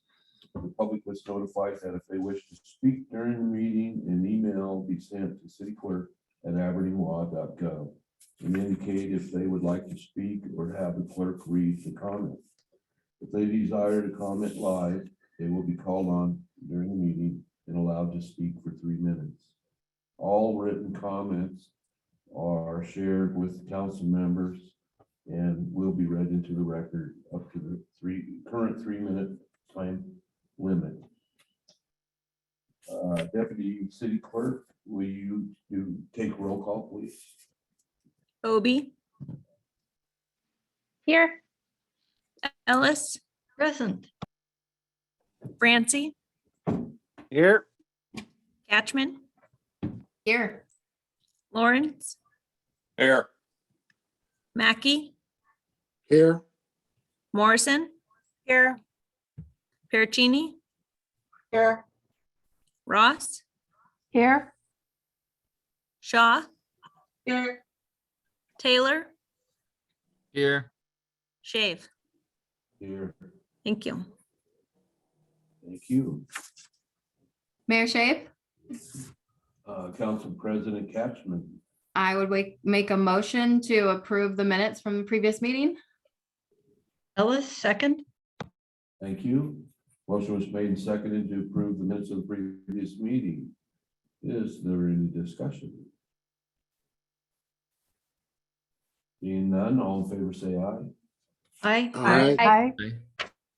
The public was notified that if they wish to speak during the meeting, an email will be sent to cityclerk@aberdeenlaw.gov and indicate if they would like to speak or have the clerk read the comment. If they desire to comment live, they will be called on during the meeting and allowed to speak for 3 minutes. All written comments are shared with council members and will be read into the record up to the current 3-minute time limit. Deputy City Clerk, will you take roll call, please? Obi, Here. Ellis, Present. Francie, Here. Catchman, Here. Lawrence, Here. Mackey, Here. Morrison, Here. Pericini, Here. Ross, Here, Shaw, Here. Taylor, Here. Shave. Here, Thank you. thank you. Mayor Shave, Council President Catchman, I would make a motion to approve the minutes from the previous meeting. Ellis, second. thank you. Motion was made and seconded to approve the minutes of the previous meeting. Is there any discussion? Being none, all in favor say aye. Aye.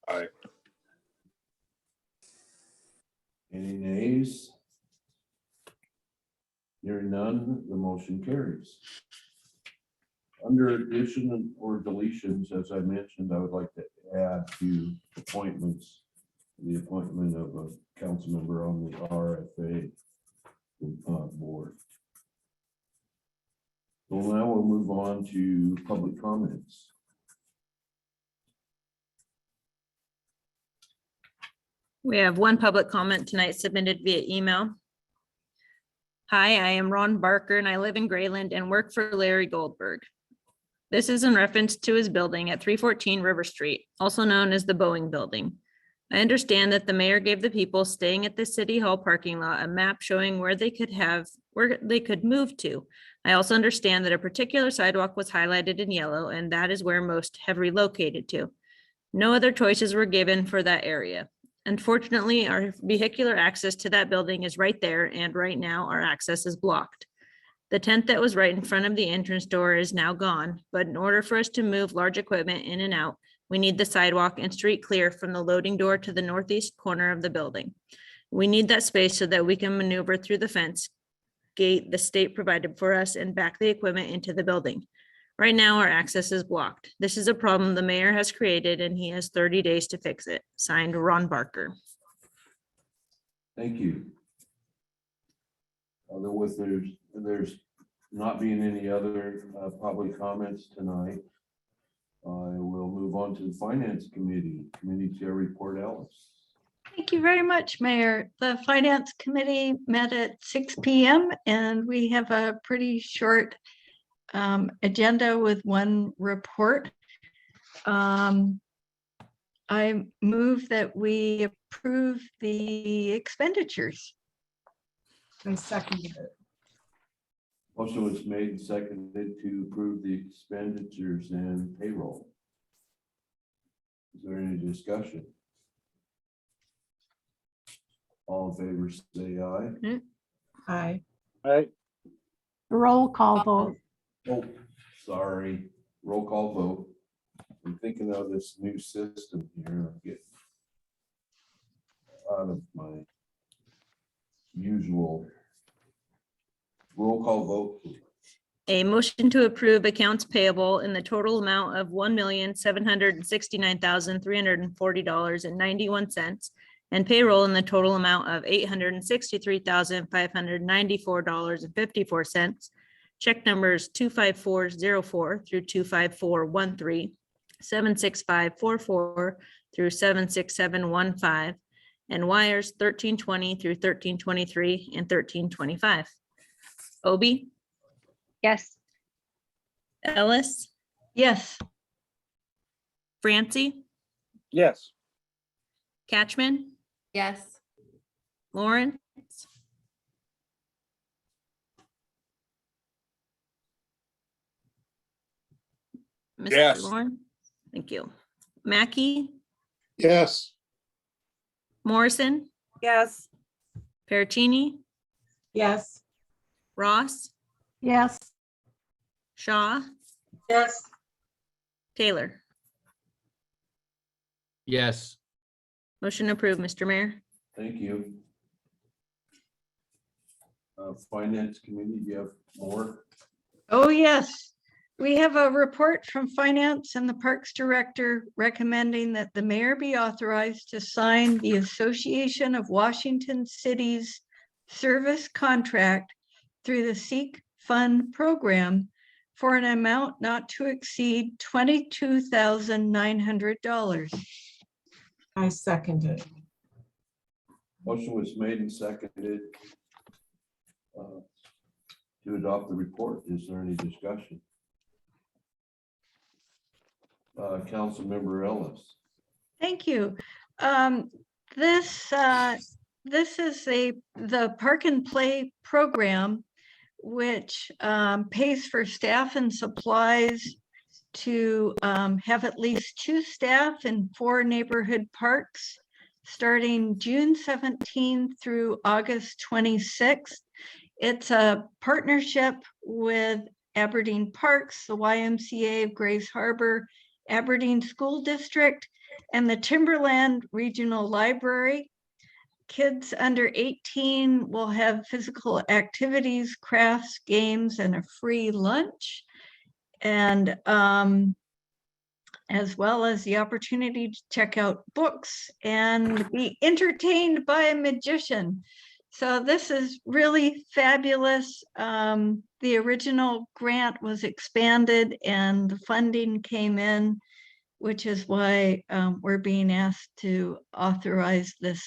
aye, Any nays? Hearing none, the motion carries. Under addition or deletions, as I mentioned, I would like to add to appointments, the appointment of a council member on the RFA board. So now we'll move on to public comments. We have one public comment tonight submitted via email. Hi, I am Ron Barker and I live in Grayland and work for Larry Goldberg. This is in reference to his building at 314 River Street, also known as the Boeing Building. I understand that the mayor gave the people staying at the city hall parking lot a map showing where they could move to. I also understand that a particular sidewalk was highlighted in yellow and that is where most have relocated to. No other choices were given for that area. Unfortunately, our vehicular access to that building is right there, and right now our access is blocked. The tent that was right in front of the entrance door is now gone, but in order for us to move large equipment in and out, we need the sidewalk and street clear from the loading door to the northeast corner of the building. We need that space so that we can maneuver through the fence gate the state provided for us and back the equipment into the building. Right now, our access is blocked. This is a problem the mayor has created and he has 30 days to fix it. Signed, Ron Barker. Thank you. There's not being any other public comments tonight, I will move on to the Finance Committee. Committee Chair Report, Ellis. Thank you very much, Mayor. The Finance Committee met at 6 p.m. and we have a pretty short agenda with one report. I move that we approve the expenditures. I seconded it. Motion was made and seconded to approve the expenditures and payroll. Is there any discussion? All in favor, say aye. Aye. Aye. roll call vote. Oh, sorry. Roll call vote. I'm thinking of this new system here. I'm getting out of my usual roll call vote. A motion to approve accounts payable in the total amount of $1,769,340.91 and payroll in the total amount of $863,594.54. Check numbers 25404 through 25413, 76544 through 76715, and wires 1320 through 1323 and 1325. Obi, Yes. Ellis, Yes. Francie, Yes. Catchman, Yes. Lauren, Mr. Yes. Lauren, thank you. Mackey, Yes. Morrison, Yes. Pericini, Yes. Ross, Yes. Shaw, Yes. Taylor. Yes. Motion approved, Mr. Mayor. Thank you. Finance Committee, do you have more? Oh, yes. We have a report from Finance and the Parks Director recommending that the mayor be authorized to sign the Association of Washington Cities service contract through the Seek Fund program for an amount not to exceed $22,900. I second it. Motion was made and seconded to adopt the report. Is there any discussion? Councilmember Ellis. Thank you. This is the Park and Play program, which pays for staff and supplies to have at least 2 staff in 4 neighborhood parks, starting June 17th through August 26th. It's a partnership with Aberdeen Parks, the YMCA of Grays Harbor, Aberdeen School District, and the Timberland Regional Library. Kids under 18 will have physical activities, crafts, games, and a free lunch. And as well as the opportunity to check out books and be entertained by a magician. So this is really fabulous. The original grant was expanded and the funding came in, which is why we're being asked to authorize this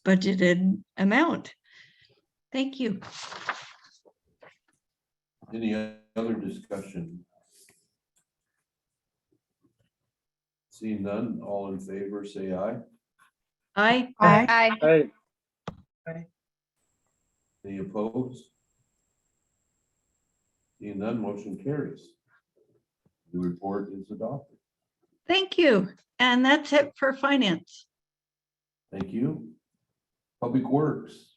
budgeted amount. Thank you. Any other discussion? Seeing none, all in favor, say aye. Aye. Aye. Hey. Any opposed? Seeing none, motion carries. The report is adopted. Thank you. And that's it for finance. Thank you. Public Works,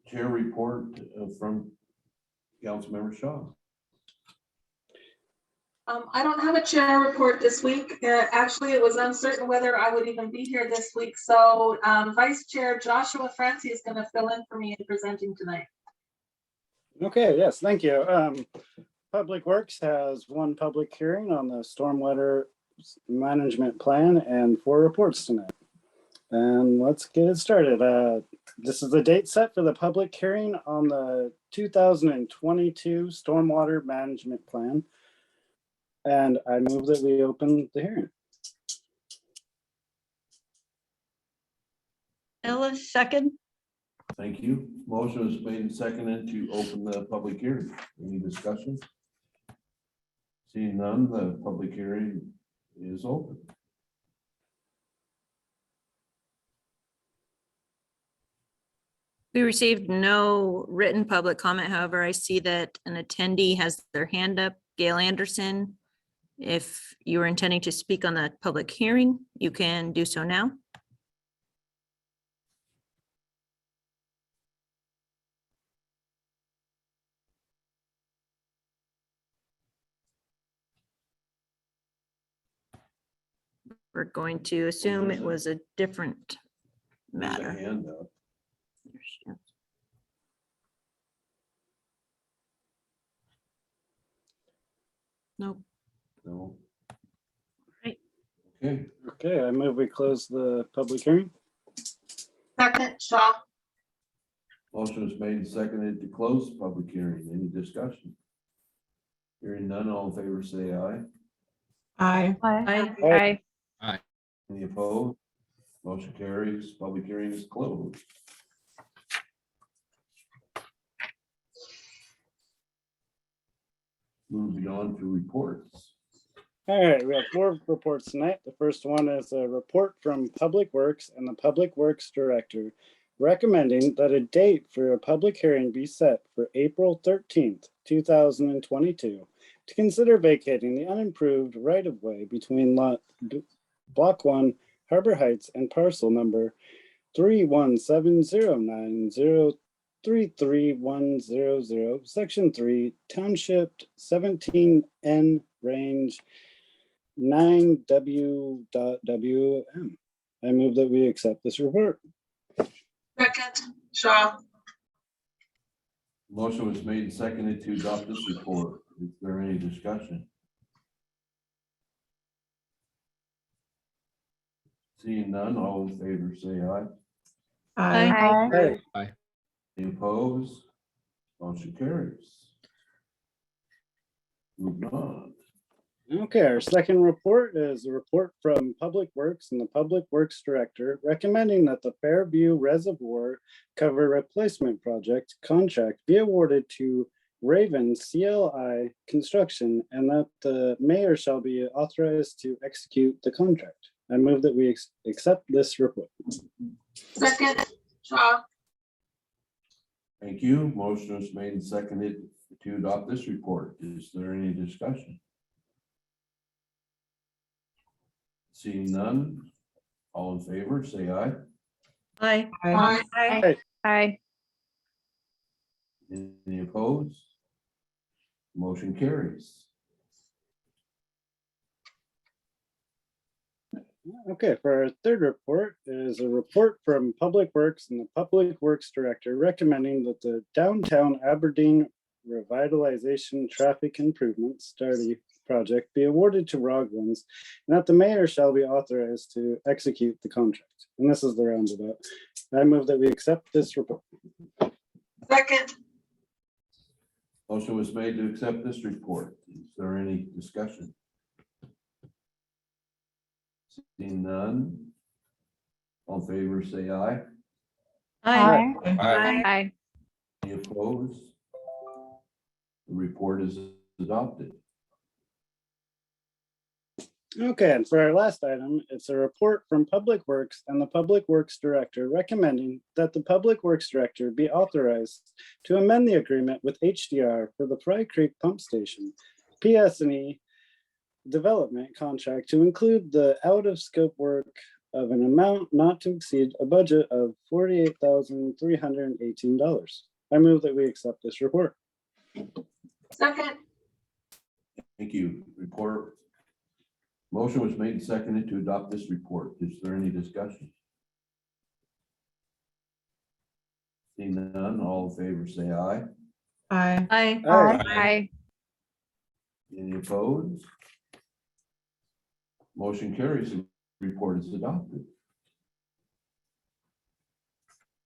Chair report from Councilmember Shaw. I don't have a chair report this week. Actually, it was uncertain whether I would even be here this week. So Vice Chair Joshua Francie is going to fill in for me in presenting tonight. Okay, yes, thank you. Public Works has 1 public hearing on the stormwater management plan and 4 reports tonight. And let's get it started. This is the date set for the public hearing on the 2022 stormwater management plan. And I move that we open the hearing. Ellis, second. Thank you. Motion is made and seconded to open the public hearing. Any discussion? Seeing none, the public hearing is open. We received no written public comment. However, I see that an attendee has their hand up. Gail Anderson. If you are intending to speak on the public hearing, you can do so now. We're going to assume it was a different There's a matter. hand up. Nope. No. Right. Okay, Okay, I move we close the public hearing. Second, Shaw. motion is made and seconded to close the public hearing. Any discussion? Hearing none, all in favor, say aye. Aye. Aye. Aye. Any opposed? Motion carries. Public hearing is closed. Moving on to reports. All right, we have 4 reports tonight. The first one is a report from Public Works and the Public Works Director recommending that a date for a public hearing be set for April 13th, 2022 to consider vacating the unimproved right-of-way between Block 1, Harbor Heights and parcel number 31709033100, Section 3, Township 17N, Range 9W.WM. I move that we accept this report. Second, Shaw. Motion was made and seconded to adopt this report. Is there any discussion? Seeing none, all in favor, say aye. Aye. Any opposed? Motion carries. Moving on. Okay, our second report is a report from Public Works and the Public Works Director recommending that the Fairview Reservoir Cover Replacement Project contract be awarded to Raven CLI Construction and that the mayor shall be authorized to execute the contract. I move that we accept this report. Second, Shaw. Thank you. Motion was made and seconded to adopt this report. Is there any discussion? Seeing none, all in favor, say aye. Aye. Aye. Aye. Any opposed? Motion carries. Okay, for our third report is a report from Public Works and the Public Works Director recommending that the downtown Aberdeen Revitalization Traffic Improvements STARTY project be awarded to Roglins and that the mayor shall be authorized to execute the contract. And this is the roundabout. I move that we accept this report. Second, Motion was made to accept this report. Is there any discussion? Seeing none, all in favor, say aye. Aye. Aye. Aye. Any opposed? The report is adopted. Okay, and for our last item, it's a report from Public Works and the Public Works Director recommending that the Public Works Director be authorized to amend the agreement with HDR for the Fry Creek Pump Station PS&E development contract to include the out-of-scope work of an amount not to exceed a budget of $48,318. I move that we accept this report. second, Thank you. Report. Motion was made and seconded to adopt this report. Is there any discussion? Seeing none, all in favor, say aye. Aye. Aye. Aye. Any opposed? Motion carries. The report is adopted.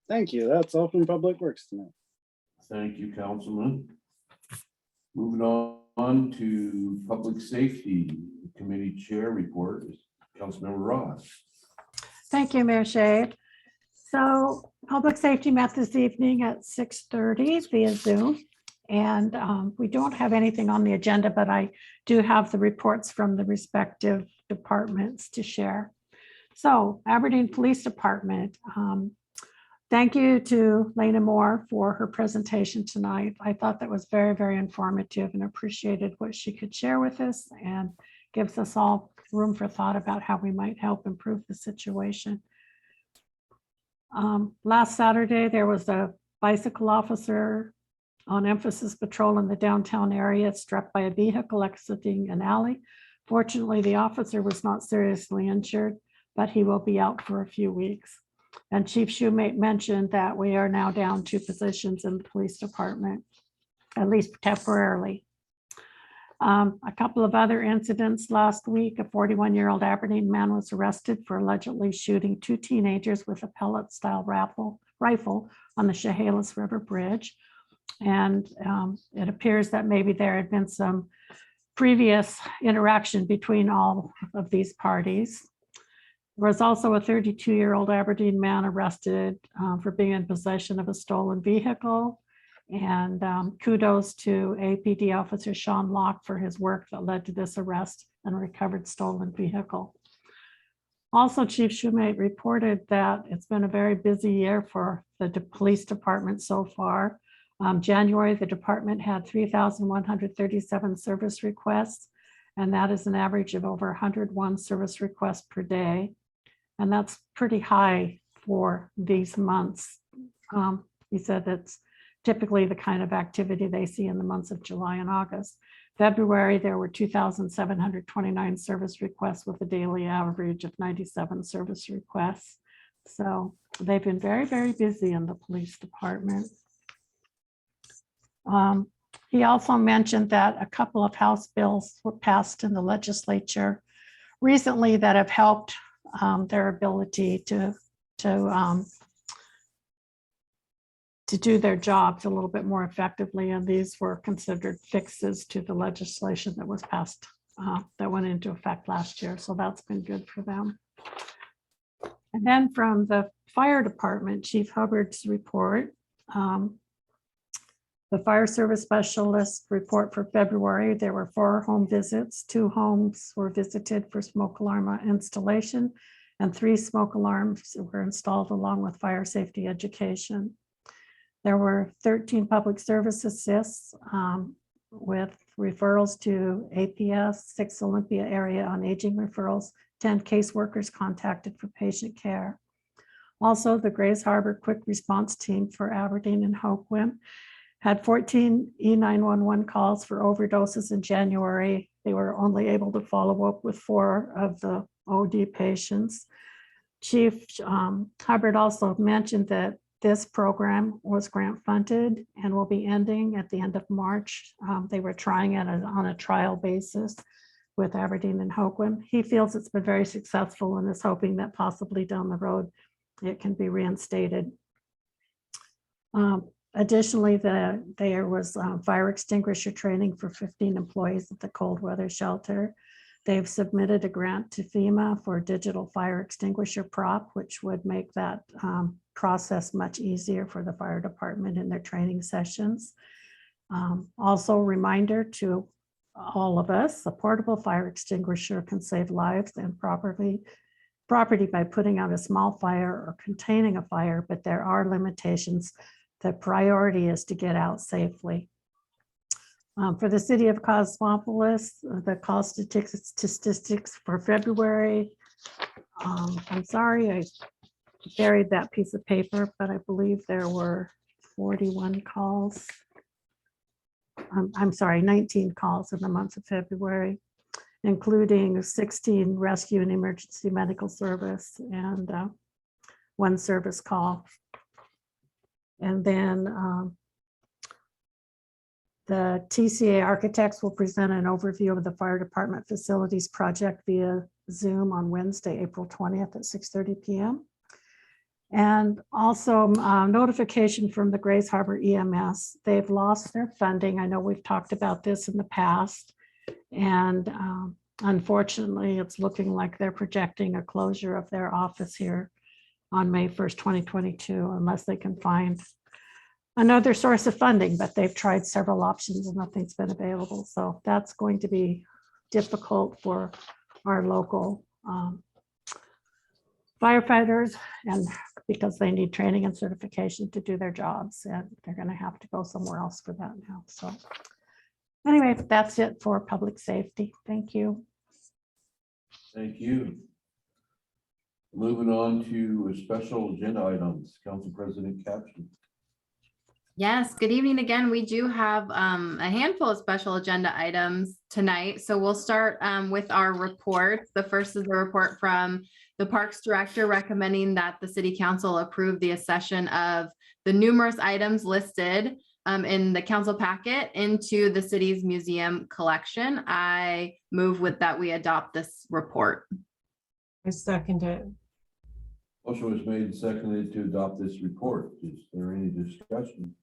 Thank you. That's all from Public Works tonight. Thank you, Councilman. Moving on to Public Safety Committee Chair report is Councilmember Ross. Thank you, Mayor Shade. So Public Safety met this evening at 6:30 via Zoom. And we don't have anything on the agenda, but I do have the reports from the respective departments to share. So Aberdeen Police Department, thank you to Lena Moore for her presentation tonight. I thought that was very, very informative and appreciated what she could share with us and gives us all room for thought about how we might help improve the situation. Last Saturday, there was a bicycle officer on Emphasis Patrol in the downtown area struck by a vehicle exiting an alley. Fortunately, the officer was not seriously injured, but he will be out for a few weeks. And Chief Shoemate mentioned that we are now down 2 positions in the police department, at least temporarily. A couple of other incidents last week. A 41-year-old Aberdeen man was arrested for allegedly shooting 2 teenagers with a pellet-style rifle on the Chehalis River Bridge. And it appears that maybe there had been some previous interaction between all of these parties. There was also a 32-year-old Aberdeen man arrested for being in possession of a stolen vehicle. And kudos to APD Officer Sean Locke for his work that led to this arrest and recovered stolen vehicle. Also, Chief Schumate reported that it's been a very busy year for the police department so far. January, the department had 3,137 service requests, and that is an average of over 101 service requests per day. And that's pretty high for these months. He said that's typically the kind of activity they see in the months of July and August. February, there were 2,729 service requests with a daily average of 97 service requests. So they've been very, very busy in the police department. He also mentioned that a couple of House bills were passed in the legislature recently that have helped their ability to do their jobs a little bit more effectively. And these were considered fixes to the legislation that was passed, that went into effect last year. So that's been good for them. And then from the fire department, Chief Hubbard's report, the fire service specialist report for February, there were 4 home visits. 2 homes were visited for smoke alarm installation, and 3 smoke alarms were installed along with fire safety education. There were 13 public service assists with referrals to APS, 6 Olympia Area on Aging referrals, 10 caseworkers contacted for patient care. Also, the Grays Harbor Quick Response Team for Aberdeen and Hoquiam had 14 E911 calls for overdoses in January. They were only able to follow up with 4 of the OD patients. Chief Hubbard also mentioned that this program was grant funded and will be ending at the end of March. They were trying it on a trial basis with Aberdeen and Hoquiam. He feels it's been very successful and is hoping that possibly down the road it can be reinstated. Additionally, there was fire extinguisher training for 15 employees at the cold weather shelter. They've submitted a grant to FEMA for digital fire extinguisher prop, which would make that process much easier for the fire department in their training sessions. Also, reminder to all of us, a portable fire extinguisher can save lives and property by putting out a small fire or containing a fire, but there are limitations. The priority is to get out safely. For the city of Cosmopolis, the call statistics for February. I'm sorry, I buried that piece of paper, but I believe there were 41 calls. I'm sorry, 19 calls in the month of February, including 16 rescue and emergency medical service and 1 service call. And then the TCA architects will present an overview of the fire department facilities project via Zoom on Wednesday, April 20th at 6:30 p.m. And also notification from the Grays Harbor EMS. They've lost their funding. I know we've talked about this in the past. And unfortunately, it's looking like they're projecting a closure of their office here on May 1st, 2022, unless they can find another source of funding, but they've tried several options and nothing's been available. So that's going to be difficult for our local firefighters, and because they need training and certification to do their jobs, and they're going to have to go somewhere else for that now. So anyway, that's it for public safety. Thank you. Thank you. Moving on to special agenda items, Council President Caption. Yes, good evening again. We do have a handful of special agenda items tonight. So we'll start with our reports. The first is a report from the Parks Director recommending that the City Council approve the accession of the numerous items listed in the council packet into the city's museum collection. I move with that we adopt this report. I second it. Motion was made and seconded to adopt this report. Is there any discussion?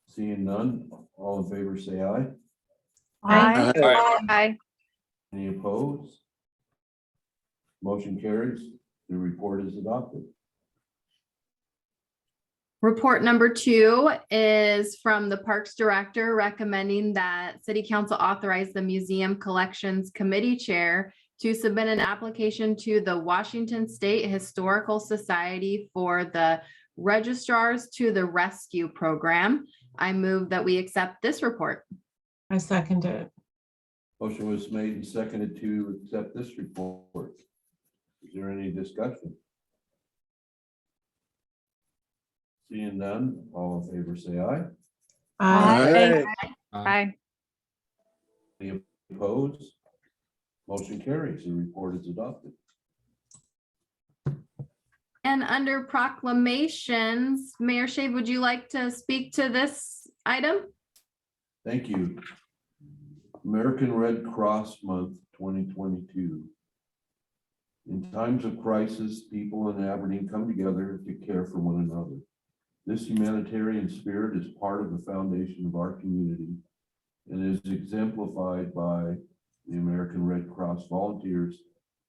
Seeing none, all in favor say aye. Aye. Aye. Any opposed? Motion carries. The report is adopted. Report number 2 is from the Parks Director recommending that City Council authorize the Museum Collections Committee Chair to submit an application to the Washington State Historical Society for the Registrars to the Rescue Program. I move that we accept this report. I second it. Motion was made and seconded to accept this report. Is there any discussion? Seeing none, all in favor say aye. Aye. Aye. Any opposed? Motion carries. The report is adopted. And under proclamations, Mayor Shave, would you like to speak to this item? Thank you. American Red Cross Month 2022. In times of crisis, people in Aberdeen come together to care for one another. This humanitarian spirit is part of the foundation of our community and is exemplified by the American Red Cross volunteers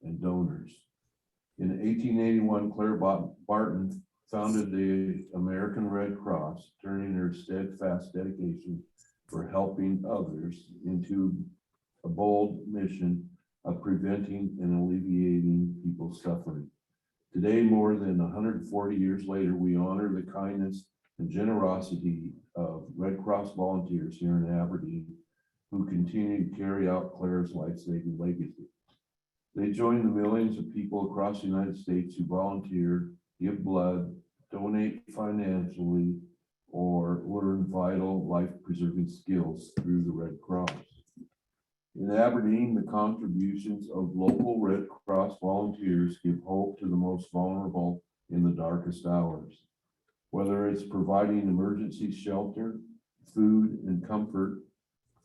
and donors. In 1881, Claire Barton founded the American Red Cross, turning her steadfast dedication for helping others into a bold mission of preventing and alleviating people's suffering. Today, more than 140 years later, we honor the kindness and generosity of Red Cross volunteers here in Aberdeen who continue to carry out Claire's life-saving legacy. They join the millions of people across the United States who volunteer, give blood, donate financially, or learn vital life-preserving skills through the Red Cross. In Aberdeen, the contributions of local Red Cross volunteers give hope to the most vulnerable in the darkest hours. Whether it's providing emergency shelter, food, and comfort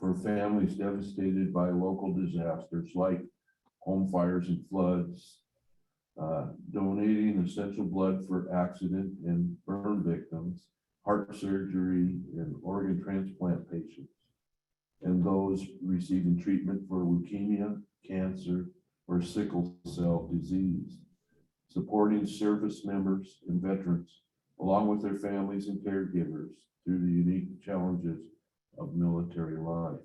for families devastated by local disasters like home fires and floods, donating essential blood for accident and burn victims, heart surgery, and organ transplant patients, and those receiving treatment for leukemia, cancer, or sickle cell disease, supporting service members and veterans, along with their families and caregivers through the unique challenges of military life.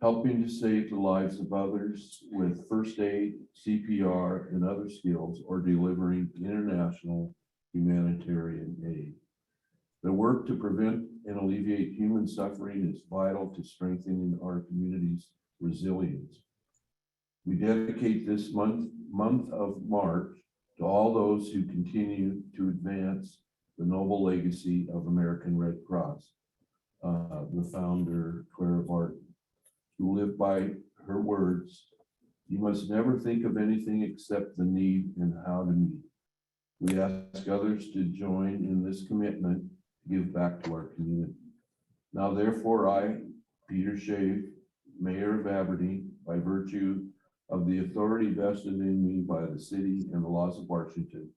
Helping to save the lives of others with first aid, CPR, and other skills, or delivering international humanitarian aid. The work to prevent and alleviate human suffering is vital to strengthening our community's resilience. We dedicate this month of March to all those who continue to advance the noble legacy of American Red Cross. The founder, Claire Barton, who lived by her words, "You must never think of anything except the need and how to meet." We ask others to join in this commitment to give back to our community. Now therefore, I, Peter Shave, Mayor of Aberdeen, by virtue of the authority vested in me by the city and the laws of Washington,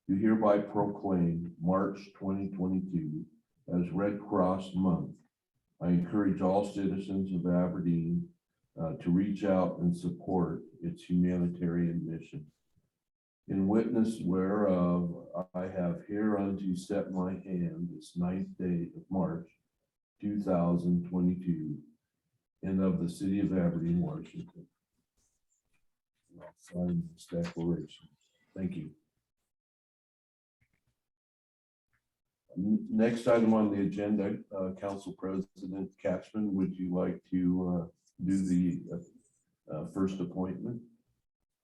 do hereby proclaim March 2022 as Red Cross Month. I encourage all citizens of Aberdeen to reach out and support its humanitarian mission. In witness whereof, I have hereunto set my hand this 9th day of March, 2022, and of the city of Aberdeen, Washington. I'll sign this declaration. Thank you. Next item on the agenda, Council President Catchman, would you like to do the first appointment?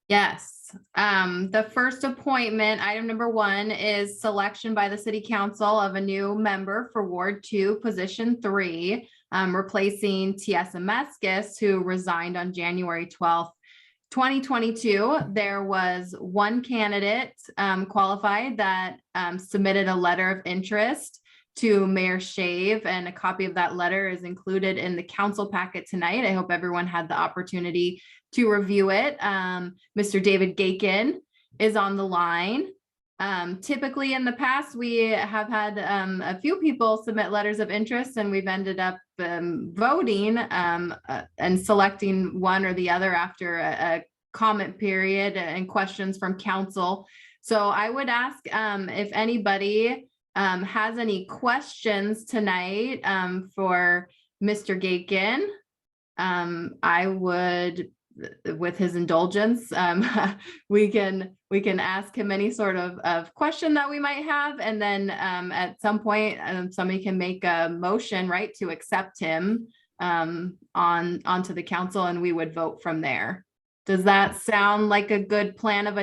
Yes. The first appointment, item number 1, is selection by the City Council of a new member for Ward 2, Position 3, replacing Tiesa Meskis, who resigned on January 12th, 2022, there was one candidate qualified that submitted a letter of interest to Mayor Shave, and a copy of that letter is included in the council packet tonight. I hope everyone had the opportunity to review it. Mr. David Gakin is on the line. Typically in the past, we have had a few people submit letters of interest, and we've ended up voting and selecting one or the other after a comment period and questions from council. So I would ask if anybody has any questions tonight for Mr. Gakin. I would, with his indulgence, we can ask him any sort of question that we might have, and then at some point somebody can make a motion, right, to accept him onto the council, and we would vote from there. Does that sound like a good plan of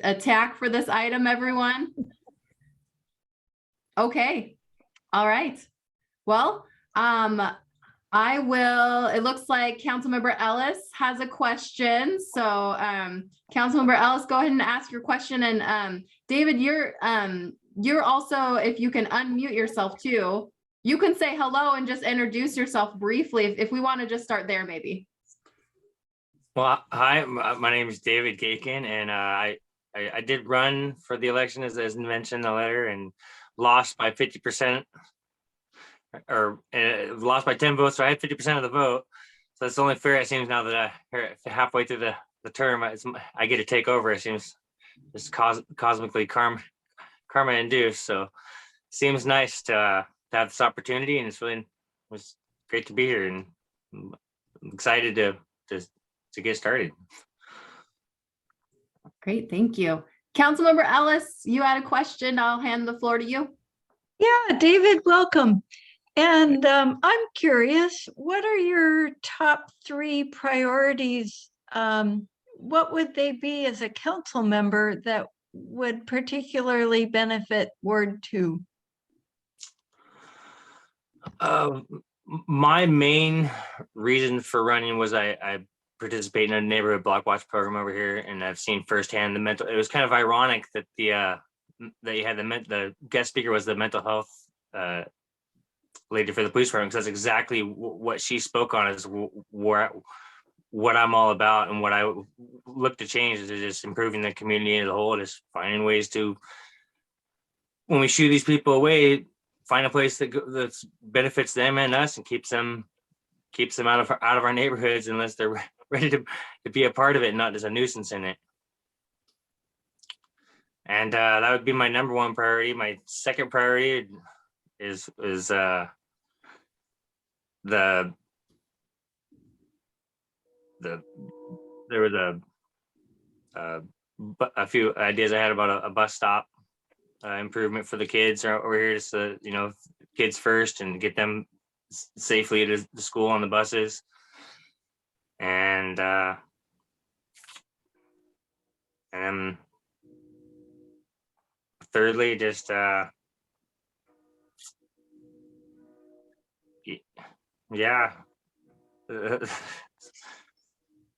attack for this item, everyone? Okay, all right. Well, I will, it looks like Councilmember Ellis has a question. So Councilmember Ellis, go ahead and ask your question. And David, you're also, if you can unmute yourself too, you can say hello and just introduce yourself briefly if we want to just start there maybe. Well, hi, my name is David Gakin, and I did run for the election as mentioned in the letter, and lost by 50%, or lost by 10 votes. So I had 50% of the vote. So it's only fair, it seems, now that halfway through the term, I get to take over. It seems just cosmically karma induced. So it seems nice to have this opportunity, and it was great to be here, and I'm excited to get started. Great, thank you. Councilmember Ellis, you had a question. I'll hand the floor to you. Yeah, David, welcome. And I'm curious, what are your top 3 priorities? What would they be as a council member that would particularly benefit Ward 2? My main reason for running was I participate in a neighborhood block watch program over here, and I've seen firsthand the mental. It was kind of ironic that that you had the guest speaker was the mental health lady for the police department, because that's exactly what she spoke on, is what I'm all about, and what I look to change is just improving the community as a whole, just finding ways to, when we shoo these people away, find a place that benefits them and us, and keeps them out of our neighborhoods, unless they're ready to be a part of it and not just a nuisance in it. And that would be my number 1 priority. My second priority is there was a few ideas I had about a bus stop improvement for the kids over here, just kids first, and get them safely to the school on the buses. And then thirdly, just yeah,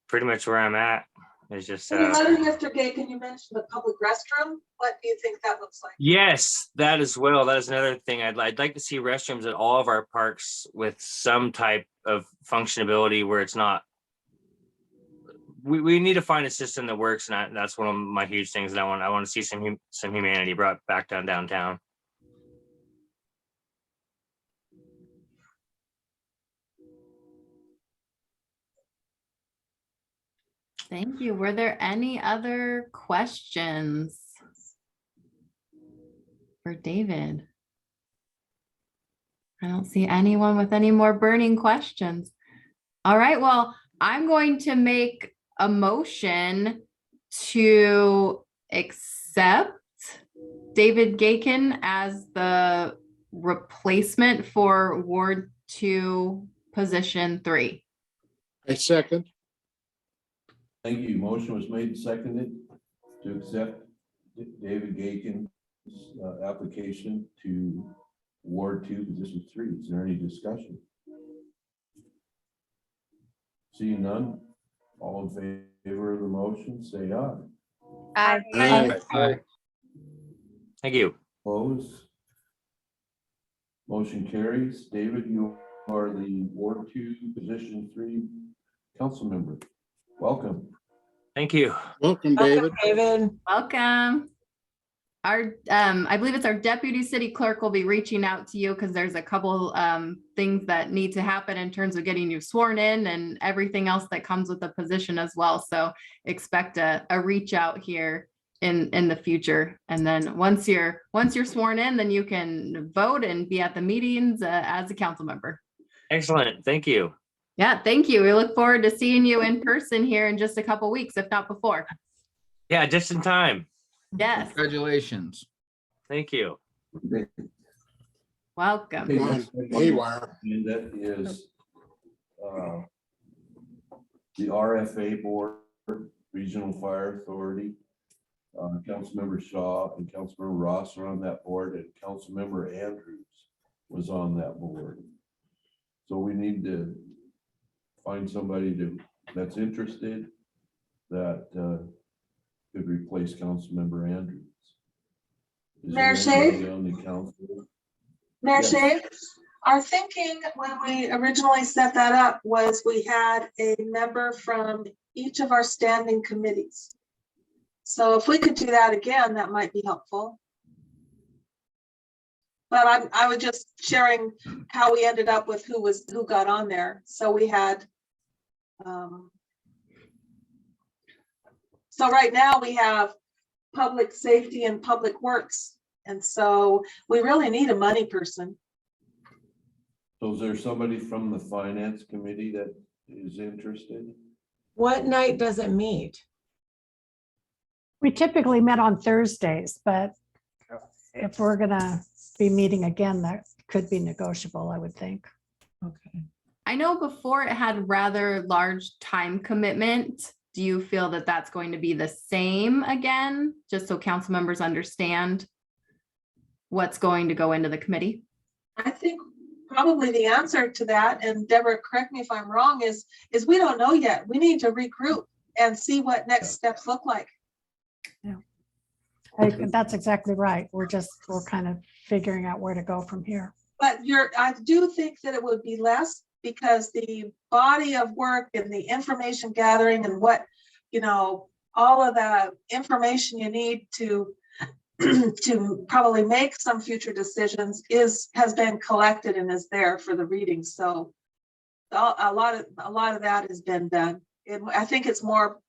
pretty much where I'm at. It's just In your letter, Mr. Gakin, you mentioned the public restroom. What do you think that looks like? Yes, that as well. That is another thing. I'd like to see restrooms at all of our parks with some type of functionality where it's not. We need to find a system that works, and that's one of my huge things that I want to see some humanity brought back downtown. Thank you. Were there any other questions for David? I don't see anyone with any more burning questions. All right, well, I'm going to make a motion to accept David Gakin as the replacement for Ward 2, position 3. I second. Thank you. Motion was made and seconded to accept David Gakin's application to Ward 2, position 3. Is there any discussion? Seeing none, all in favor of the motion, say aye. Aye. Thank you. Opposed? Motion carries. David, you are the Ward 2, Position 3 council member. Welcome. Thank you. Welcome, David. David. Welcome. Our, I believe it's our deputy city clerk will be reaching out to you because there's a couple things that need to happen in terms of getting you sworn in and everything else that comes with the position as well. So expect a reach out here in the future. And then once you're sworn in, then you can vote and be at the meetings as a council member. Excellent. Thank you. Yeah, thank you. We look forward to seeing you in person here in just a couple weeks, if not before. Yeah, just in time. Yes, Congratulations. Thank you. welcome. Okay, Come on, next item haywire. And that is the RFA Board, Regional Fire Authority. Councilmember Shaw and Councilmember Ross are on that board, and Councilmember Andrews was on that board. So we need to find somebody that's interested that could replace Councilmember Andrews. Is there Mayor Shea? anybody on the council? Mayor Yes. Shea, our thinking when we originally set that up was we had a member from each of our standing committees. So if we could do that again, that might be helpful. But I was just sharing how we ended up with who got on there. So we had, so right now we have public safety and public works. And so we really need a money person. So is there somebody from the finance committee that is interested? What night does it meet? We typically met on Thursdays, but if we're gonna be meeting again, that could be negotiable, I would think. Okay. I know before it had rather large time commitment. Do you feel that that's going to be the same again? Just so council members understand what's going to go into the committee? I think probably the answer to that, and Deborah, correct me if I'm wrong, is we don't know yet. We need to regroup and see what next steps look like. That's exactly right. We're kind of figuring out where to go from here. But I do think that it would be less because the body of work and the information gathering and what, all of the information you need to to probably make some future decisions has been collected and is there for the reading. So a lot of that has been done. I think it's more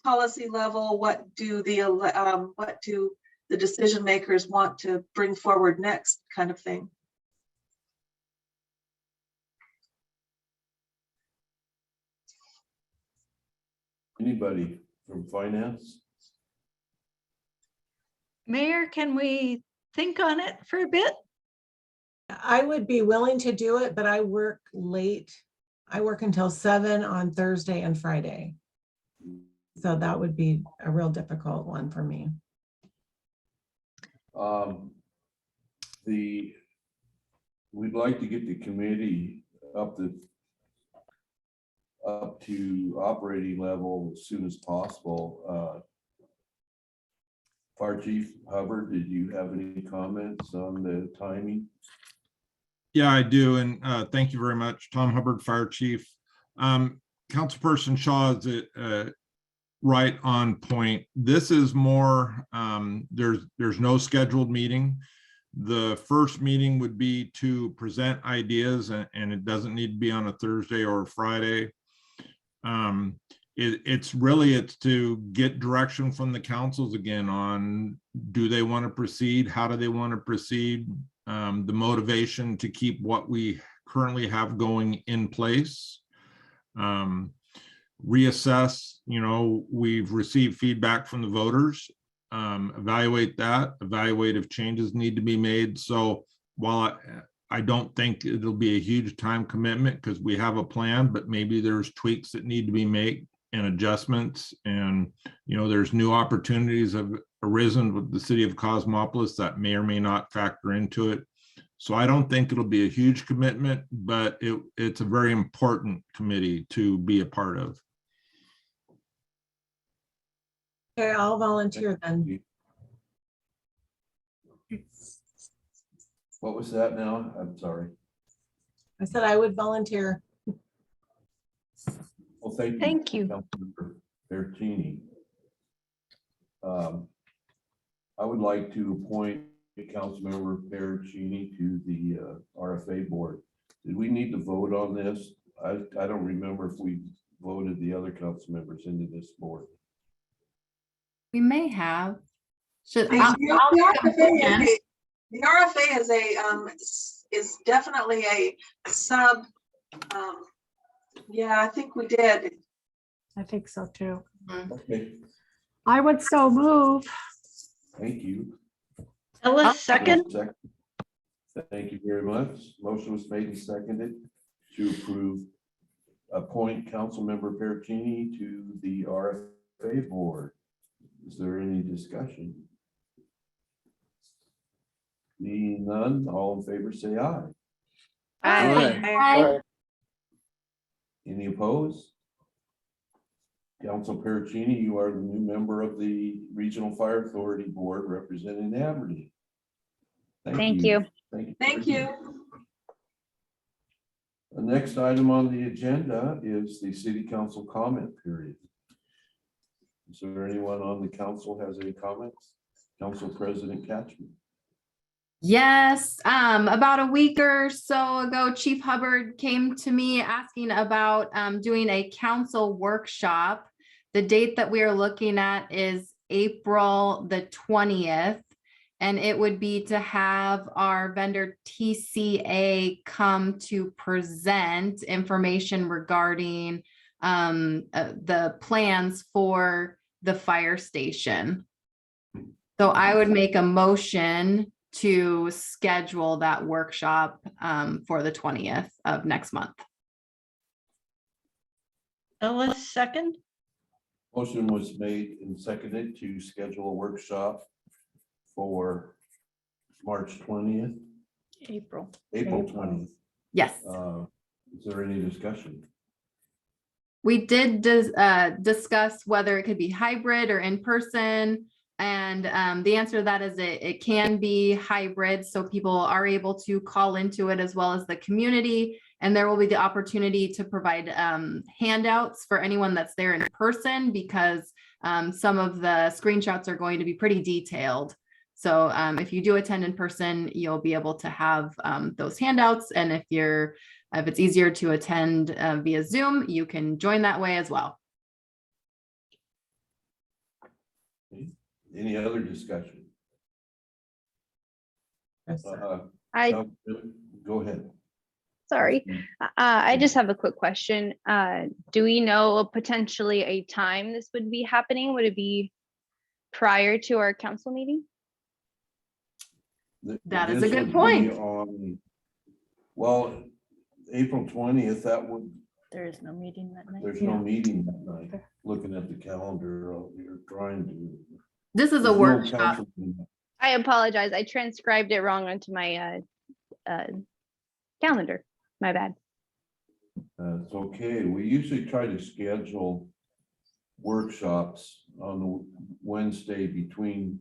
policy level. What do the decision makers want to bring forward next, kind of thing. Anybody from finance? Mayor, can we think on it for a bit? I would be willing to do it, but I work late. I work until 7 on Thursday and Friday. So that would be a real difficult one for me. We'd like to get the committee up to operating level as soon as possible. Fire Chief Hubbard, did you have any comments on the timing? Yeah, I do. And thank you very much, Tom Hubbard, Fire Chief. Councilperson Shaw is right on point. This is more, there's no scheduled meeting. The first meeting would be to present ideas, and it doesn't need to be on a Thursday or a Friday. It's to get direction from the councils again on, do they want to proceed? How do they want to proceed? The motivation to keep what we currently have going in place. Reassess, we've received feedback from the voters, evaluate that, evaluate if changes need to be made. So while I don't think it'll be a huge time commitment because we have a plan, but maybe there's tweaks that need to be made and adjustments. And, there's new opportunities have arisen with the city of Cosmopolis that may or may not factor into it. So I don't think it'll be a huge commitment, but it's a very important committee to be a part of. Okay, I'll volunteer then. What was that now? I'm sorry. I said I would volunteer. Well, thank you. Thank you. Councilmember Bertini. I would like to appoint Councilmember Pericini to the RFA board. Did we need to vote on this? I don't remember if we voted the other council members into this board. We may have. Should, The I'll RFA the RFA is definitely a sub. Yeah, I think we did. I think so too. Okay, I would so move. thank you. Ellis, second. Thank you very much. Motion was made and seconded to appoint Councilmember Pericini to the RFA board. Is there any discussion? Being none, all in favor say aye. Aye. Any opposed? Council Pericini, you are the new member of the Regional Fire Authority Board representing Aberdeen. Thank you. Thank you. The next item on the agenda is the city council comment period. Is there anyone on the council has any comments? Council President Catchman. Yes, about a week or so ago, Chief Hubbard came to me asking about doing a council workshop. The date that we are looking at is April the 20th, and it would be to have our vendor TCA come to present information regarding the plans for the fire station. So I would make a motion to schedule that workshop for the 20th of next month. Ellis, second. Motion was made and seconded to schedule a workshop for March 20th, April. April 20th. Yes. Is there any discussion? We did discuss whether it could be hybrid or in person. And the answer to that is it can be hybrid. So people are able to call into it as well as the community. And there will be the opportunity to provide handouts for anyone that's there in person, because some of the screenshots are going to be pretty detailed. So if you do attend in person, you'll be able to have those handouts. And if it's easier to attend via Zoom, you can join that way as well. Any other discussion? Go ahead. Sorry. I just have a quick question. Do we know potentially a time this would be happening? Would it be prior to our council meeting? That is a This good would point. be well, April 20th, that would, There is no meeting that night. there's no meeting that night. Looking at the calendar, you're trying to. This is a there's no workshop. council meeting. I apologize. I transcribed it wrong onto my calendar. My bad. It's okay. We usually try to schedule workshops on the Wednesday between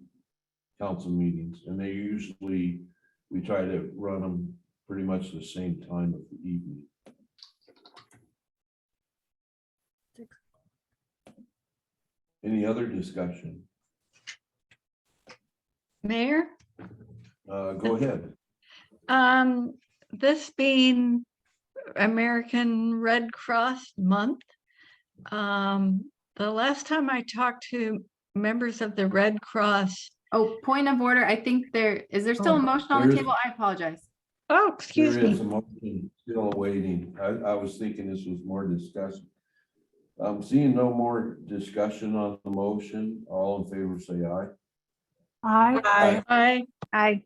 council meetings, and we try to run them pretty much the same time of the evening. Any other discussion? Mayor? Go ahead. This being American Red Cross Month, the last time I talked to members of the Red Cross. Oh, point of order. I think is there still a motion on the There is. table? I apologize. Oh, excuse There is me. a motion still awaiting. I was thinking this was more discussion. Seeing no more discussion on the motion, all in favor say aye. Aye. Aye.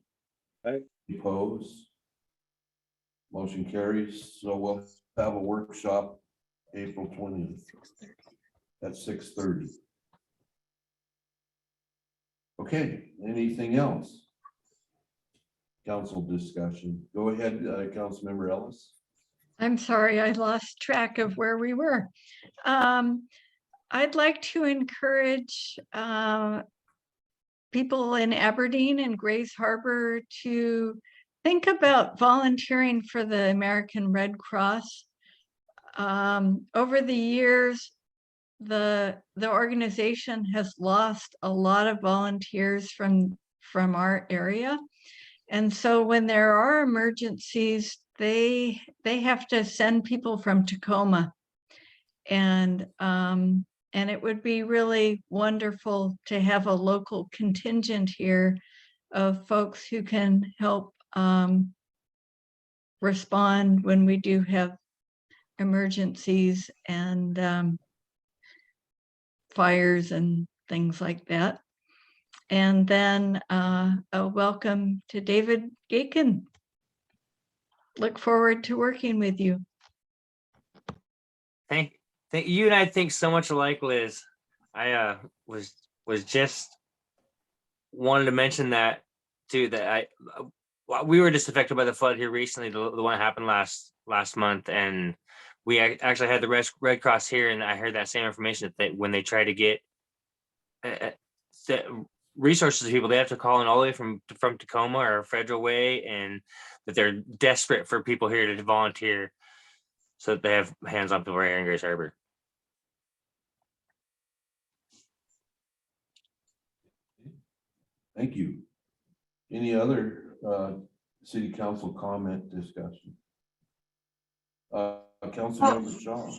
Opposed? Motion carries. So we'll have a workshop April 20th at 6:30. Okay, anything else? Council discussion. Go ahead, Councilmember Ellis. I'm sorry, I lost track of where we were. I'd like to encourage people in Aberdeen and Grays Harbor to think about volunteering for the American Red Cross. Over the years, the organization has lost a lot of volunteers from our area. And so when there are emergencies, they have to send people from Tacoma. And it would be really wonderful to have a local contingent here of folks who can help respond when we do have emergencies and fires and things like that. And then a welcome to David Gakin. Look forward to working with you. Thank you, and I think so much alike, Liz. I was just wanted to mention that too, that we were just affected by the flood here recently, the one that happened last month, and we actually had the Red Cross here, and I heard that same information that when they try to get resources to people, they have to call in all the way from Tacoma or Federal Way, and that they're desperate for people here to volunteer so that they have hands on people right here in Grays Harbor. Thank you. Any other city council comment discussion? Councilmember Shaw.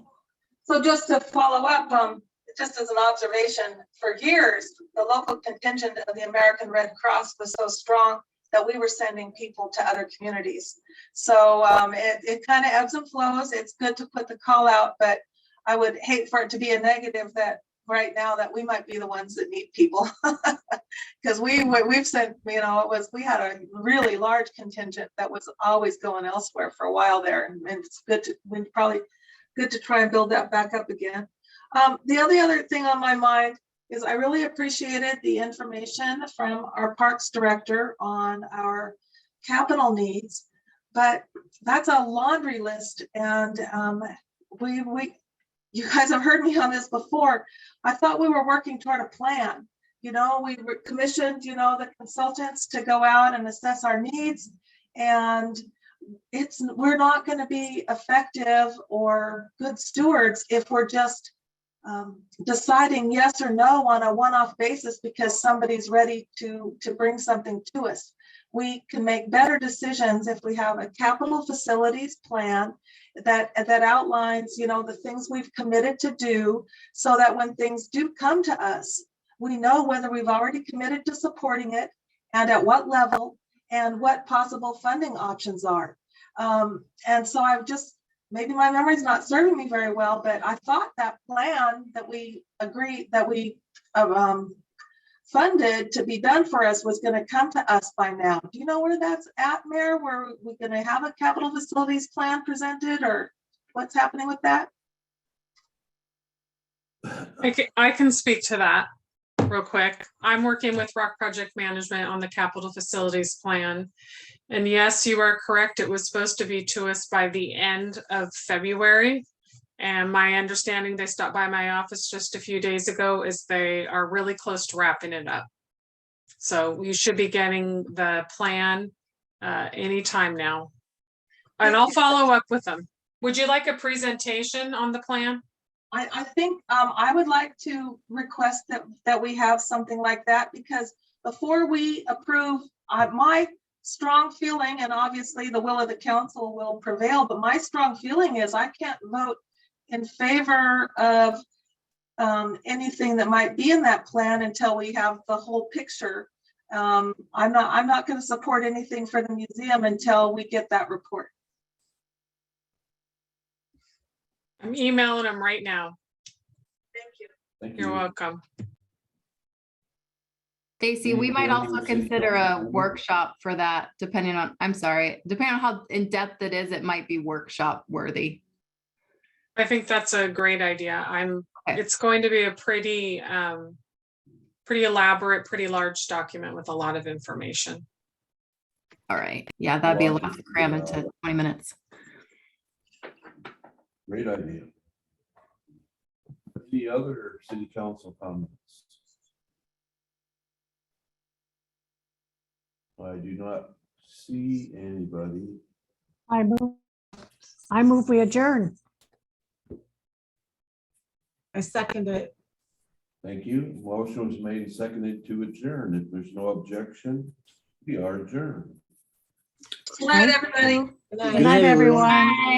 So just to follow up, just as an observation, for years, the local contingent of the American Red Cross was so strong that we were sending people to other communities. So it kind of ebbs and flows. It's good to put the call out, but I would hate for it to be a negative that right now that we might be the ones that need people. Because we've sent, we had a really large contingent that was always going elsewhere for a while there. And it's good to try and build that back up again. The other thing on my mind is I really appreciated the information from our Parks Director on our capital needs, but that's a laundry list. And you guys have heard me on this before. I thought we were working toward a plan. We were commissioned, the consultants to go out and assess our needs. And we're not going to be effective or good stewards if we're just deciding yes or no on a one-off basis because somebody's ready to bring something to us. We can make better decisions if we have a capital facilities plan that outlines, the things we've committed to do, so that when things do come to us, we know whether we've already committed to supporting it and at what level and what possible funding options are. And so maybe my memory's not serving me very well, but I thought that plan that we agreed that we funded to be done for us was going to come to us by now. Do you know where that's at, Mayor? Were we going to have a capital facilities plan presented, or what's happening with that? I can speak to that real quick. I'm working with Rock Project Management on the capital facilities plan. And yes, you are correct. It was supposed to be to us by the end of February. And my understanding, they stopped by my office just a few days ago, is they are really close to wrapping it up. So you should be getting the plan anytime now. And I'll follow up with them. Would you like a presentation on the plan? I think I would like to request that we have something like that, because before we approve, my strong feeling, and obviously the will of the council will prevail, but my strong feeling is I can't vote in favor of anything that might be in that plan until we have the whole picture. I'm not going to support anything for the museum until we get that report. I'm emailing them right now. Thank you. Thank You're you. welcome. Stacy, we might also consider a workshop for that, depending on how in depth it is, it might be workshop worthy. I think that's a great idea. It's going to be a pretty elaborate, pretty large document with a lot of information. All right. Yeah, that'd be a lot to cram into 20 minutes. Great idea. any other city council comments? I do not see anybody. I move we adjourn. I second it. Thank you. Motion was made and seconded to adjourn. If there's no objection, we are adjourned. Good night, everybody. Good night. Good night, everyone. Bye.